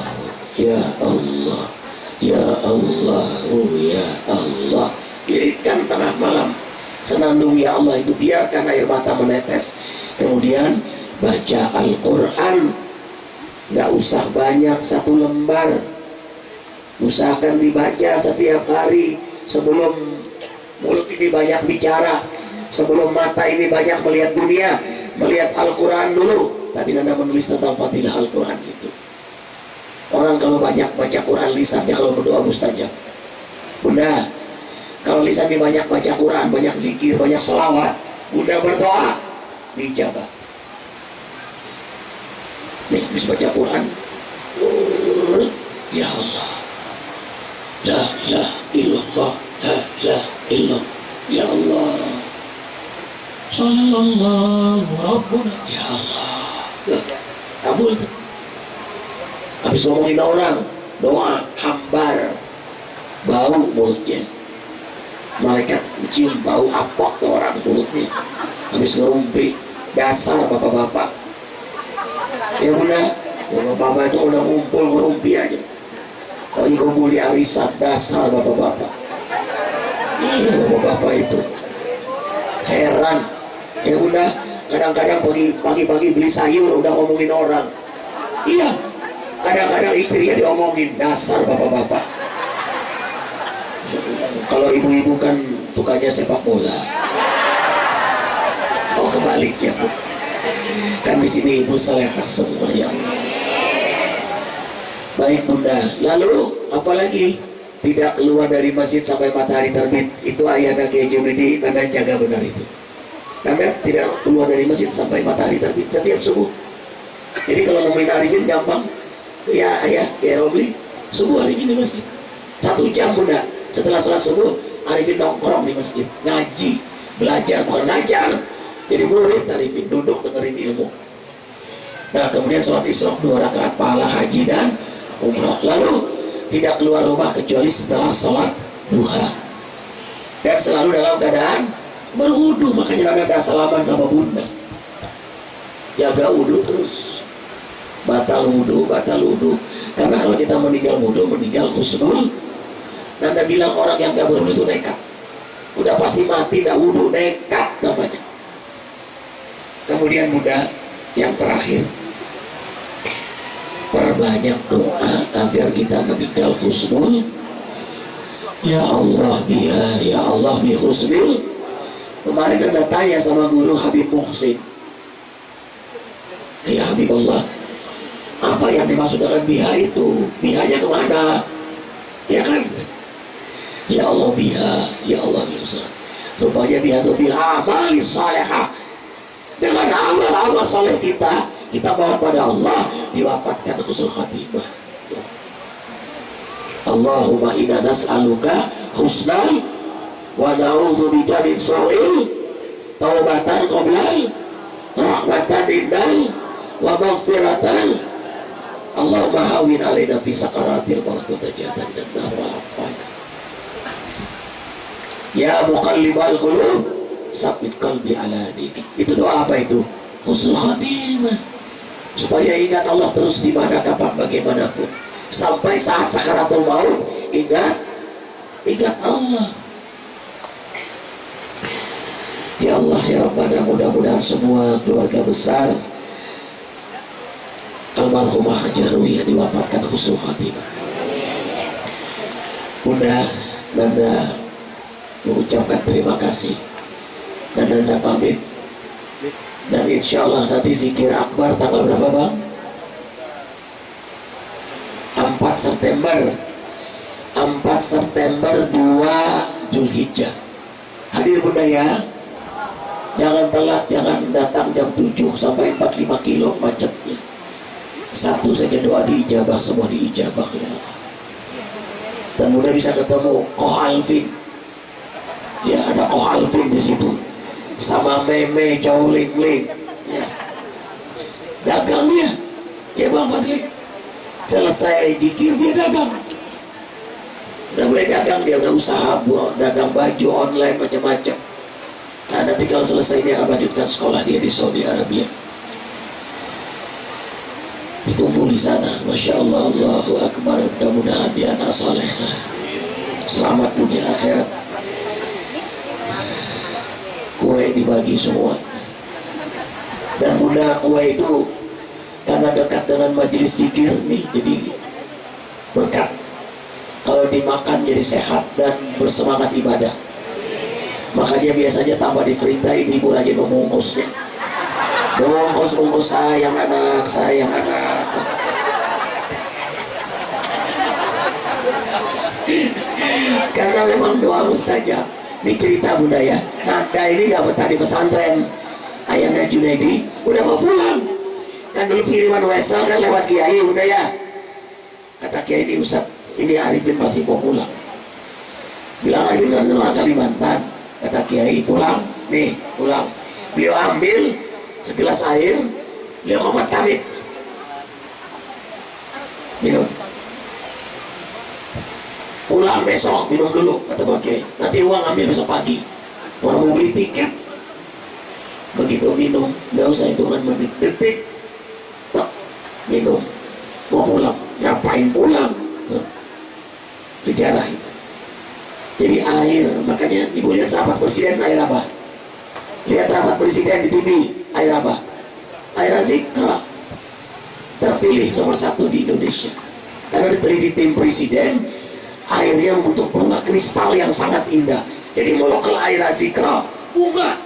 S6: ya Allah, ya Allah, ya Allah. Dirikan tengah malam, senandung ya Allah itu, biarkan air mata menetes. Kemudian baca Al-Quran, gak usah banyak, 1 lembar. Usahakan dibaca setiap hari, sebelum mulut ini banyak bicara, sebelum mata ini banyak melihat dunia, melihat Al-Quran dulu. Tadi Nanda menulis tentang fadilah Al-Quran itu. Orang kalau banyak baca Quran, lisannya kalau berdoa mustajab. Bunda, kalau lisannya banyak baca Quran, banyak zikir, banyak sholawat, bunda berdoa dijabah. Nih, habis baca Quran, ya Allah, la ilaha illallah, la ilaha illallah, ya Allah, sallallahu rabbuna, ya Allah. Kabul tuh. Habis ngomongin orang, doa, hambar, bau mulutnya. Malaikat mencium bau apok tuh orang mulutnya. Habis ngerumpi, dasar bapak-bapak. Ya bunda, Bapak-bapak itu udah ngumpul ngerumpi aja. Lagi kumpul di arisan, dasar bapak-bapak. Iya bapak-bapak itu heran. Ya udah, kadang-kadang pagi-pagi beli sayur udah ngomongin orang. Iya, kadang-kadang istrinya diomongin, dasar bapak-bapak. Kalau ibu-ibu kan sukanya sepak bola. Oh kebaliknya Bu. Kan di sini ibu salehah semua ya. Baik Bunda. Lalu apalagi tidak keluar dari masjid sampai matahari terbit. Itu ayat Kiai Junidi, Nanda jaga benar itu. Nanda tidak keluar dari masjid sampai matahari terbit setiap subuh. Jadi kalau nemuin Arifin gampang. Ya ayah, ya Robli, subuh Arifin di masjid 1 jam Bunda. Setelah sholat subuh Arifin nongkrong di masjid, ngaji, belajar, bukan ngajar. Jadi murid Arifin duduk dengerin ilmu. Nah kemudian sholat isyraq 2 rakaat pahala haji dan umrah. Lalu tidak keluar rumah kecuali setelah sholat duha. Dan selalu dalam keadaan berwudu. Makanya Nabi ada salaman sama Bunda. Jaga wudu terus. Batal wudu, batal wudu. Karena kalau kita meninggal wudu, meninggal husnul. Nanda bilang orang yang gak berwudu itu nekat. Udah pasti mati, gak wudu, nekat namanya. Kemudian Bunda, yang terakhir, perbanyak doa agar kita meninggal husnul. Ya Allah biha, ya Allah bi husnul. Kemarin Anda tanya sama guru Habib Muhsin, ya Habib Allah, apa yang dimaksud dengan biha itu? Bihanya kemana? Ya kan? Ya Allah biha, ya Allah bi husnul. Rupanya biha itu bil amali salihah. Dengan amal-amal saleh kita mohon pada Allah diwafatkan husnul khatimah. Allahumma inna nas'aluka husnal wa na'udzubika min su'il taubatan qoblal rahmatan indal wa maghfiratan. Allahumma hawin alaina fi sakaratil maut wa najatan dan nar wal afwan. Ya muqallibal qulub sabit qalbi ala dinik. Itu doa apa itu? Husnul khatimah. Supaya ingat Allah terus di mana, kapan, bagaimanapun. Sampai saat sakaratul maut ingat Allah. Ya Allah ya Rabbana, mudah-mudahan semua keluarga besar almarhumah Hajarwiyah diwafatkan husnul khatimah. Bunda, Nanda mengucapkan terima kasih dan Nanda pamit. Dan insya Allah nanti zikir akbar tanggal berapa Bang? 4 September 2 Zulhijjah. Hadir Bunda ya. Jangan telat, jangan datang jam 7 sampai 45 kilo macetnya. Satu saja doa diijabah, semua diijabah ya. Dan Bunda bisa ketemu Koh Alvin. Ya ada Koh Alvin di situ. Sama Meme Cowling-ling ya. Dagangnya ya Bang Fadli, selesai jikir dia dagang, udah mulai dagang, dia udah usaha dagang baju online macam-macam. Nah nanti kalau selesai dia akan lanjutkan sekolah dia di Saudi Arabia. Ditunggu di sana. Masya Allah, Allahu Akbar. Mudah-mudahan dia anak soleh, selamat dunia akhirat. Kue dibagi semua. Dan Bunda, kue itu karena dekat dengan majelis zikir nih, jadi berkat. Kalau dimakan jadi sehat dan bersemangat ibadah. Makanya biasanya tambah diperintahin ibu rajin membungkusnya. Bungkus sayang anak. Karena memang doa mustajab. Ini cerita Bunda ya. Nanda ini gak betah di pesantren. Ayahnya Junaidi udah mau pulang. Kan dulu kiriman wesel kan lewat Kiai Bunda ya. Kata Kiai ini Ustaz, ini Arifin pasti mau pulang. Bilang Arifin kan orang Kalimantan. Kata Kiai pulang, nih pulang. Beliau ambil segelas air, beliau komat kamit. Minum. Pulang besok minum dulu kata Pak Kiai. Nanti uang ambil besok pagi. Orang mau beli tiket. Begitu minum, nggak usah hitungan menit, detik. Minum. Jadi air, makanya ibu lihat rapat presiden air apa? Lihat rapat presiden di TV, air apa? Air Azikra. Terpilih nomor 1 di Indonesia. Karena diteliti tim presiden, airnya membentuk bunga kristal yang sangat indah. Jadi molekul air Azikra, bunga.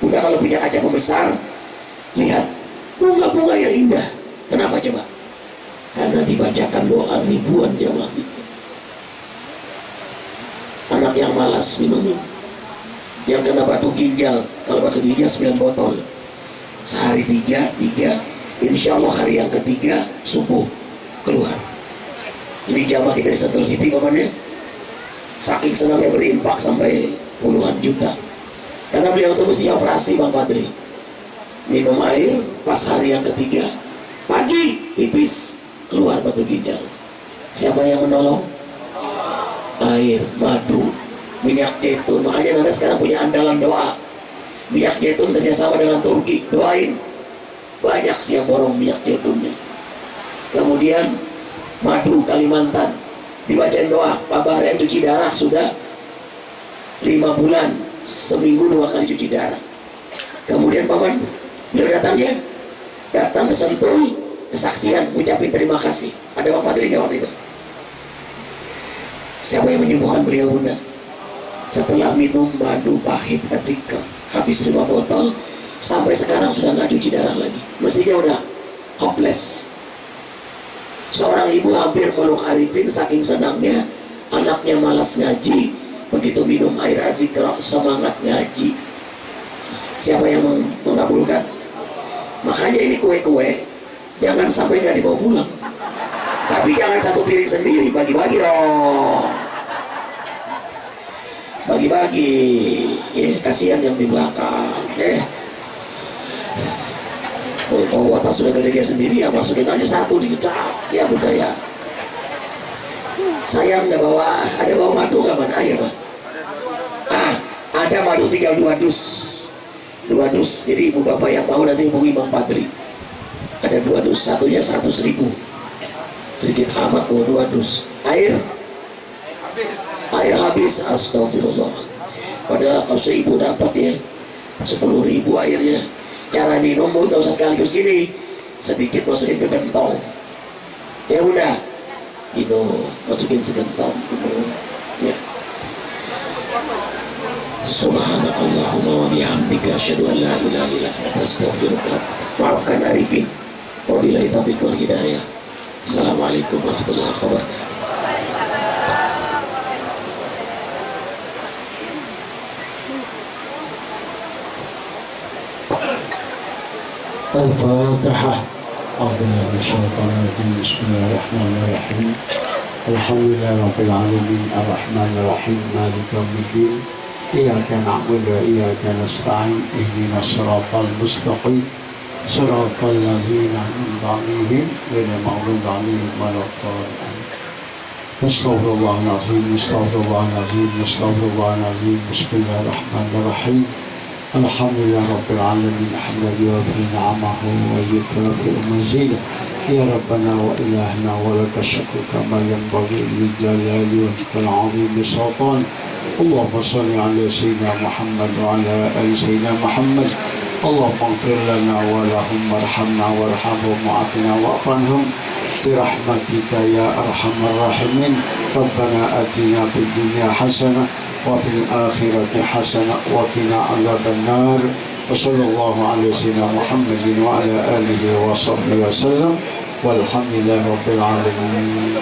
S6: Bunda kalau punya kaca pembesar, lihat bunga-bunga yang indah. Kenapa coba? Karena dibacakan doa ribuan jamaah itu. Anak yang malas minum, yang kena batu ginjal, kalau batu ginjal 9 botol sehari 3, insya Allah hari yang ketiga subuh keluar. Ini jamaah kita di Sentul City kemana? Saking senangnya berinfak sampai puluhan juta. Karena beliau itu mesti operasi Bang Fadri. Minum air pas hari yang ketiga, pagi pipis keluar batu ginjal. Siapa yang menolong? Air, madu, minyak zaitun. Makanya Anda sekarang punya andalan doa. Minyak zaitun kerjasama dengan Turki, doain. Banyak sih yang borong minyak zaitunnya. Kemudian madu Kalimantan, dibacain doa. Pak Bahar yang cuci darah sudah 5 bulan, seminggu 2 kali cuci darah. Kemudian paman beliau datang ke Sentul, kesaksian, ucapin terima kasih. Ada Bang Fadli jawab itu. Siapa yang menyembuhkan beliau Bunda? Setelah minum madu pahit Azikra habis 5 botol, sampai sekarang sudah nggak cuci darah lagi. Mestinya udah hopeless. Seorang ibu hampir meluk Arifin saking senangnya anaknya malas ngaji, begitu minum air Azikra semangat ngaji. Siapa yang mengabulkan? Makanya ini kue-kue jangan sampai nggak dibawa pulang. Tapi jangan satu piring sendiri, bagi-bagi dong. Bagi-bagi, kasihan yang di belakang. Kalau atas sudah gede sendiri, ya masukin aja satu dikit. Ya budaya. Saya nggak bawa, ada bawa madu nggak mana air Pak? Ada madu tinggal 2 dus. 2 dus. Jadi ibu bapak yang mau nanti hubungi Bang Fadli. Ada 2 dus, satunya 100.000. Sedikit amat bawa 2 dus. Air habis, astagfirullah. Padahal kalau seibu dapat ya 10.000 airnya. Cara minum gak usah sekaligus gini, sedikit masukin ke gentong. Ya udah, minum, masukin segentong. Ya. Subhanakallahumma wa bihamdika asyhadu an la ilaha illa anta astaghfiruka. Maafkan Arifin. Wabillahi taufiq wal hidayah. Assalamualaikum warahmatullahi wabarakatuh.
S7: الفاتحة. أعوذ بالله من الشيطان الرجيم. بسم الله الرحمن الرحيم. الحمد لله رب العالمين الرحمن الرحيم مالك يوم الدين. إياك نعبد وإياك نستعين اهدنا الصراط المستقيم صراط الذين أنعمت عليهم غير المغضوب عليهم ولا الضالين. استغفر الله العظيم استغفر الله العظيم استغفر الله العظيم. بسم الله الرحمن الرحيم. الحمد لله رب العالمين حمدا يوفي نعمه ويكافئ مزيده. يا ربنا وإلهنا ولك الشكر كما ينبغي لجلال وجهك العظيم سلطان. اللهم صل على سيدنا محمد وعلى آل سيدنا محمد. اللهم اغفر لنا ولهم وارحمنا وارحمهم وعافنا واعف عنهم برحمتك يا أرحم الراحمين. ربنا آتنا في الدنيا حسنة وفي الآخرة حسنة وقنا عذاب النار. وصلى الله على سيدنا محمد وعلى آله وصحبه وسلم والحمد لله رب العالمين.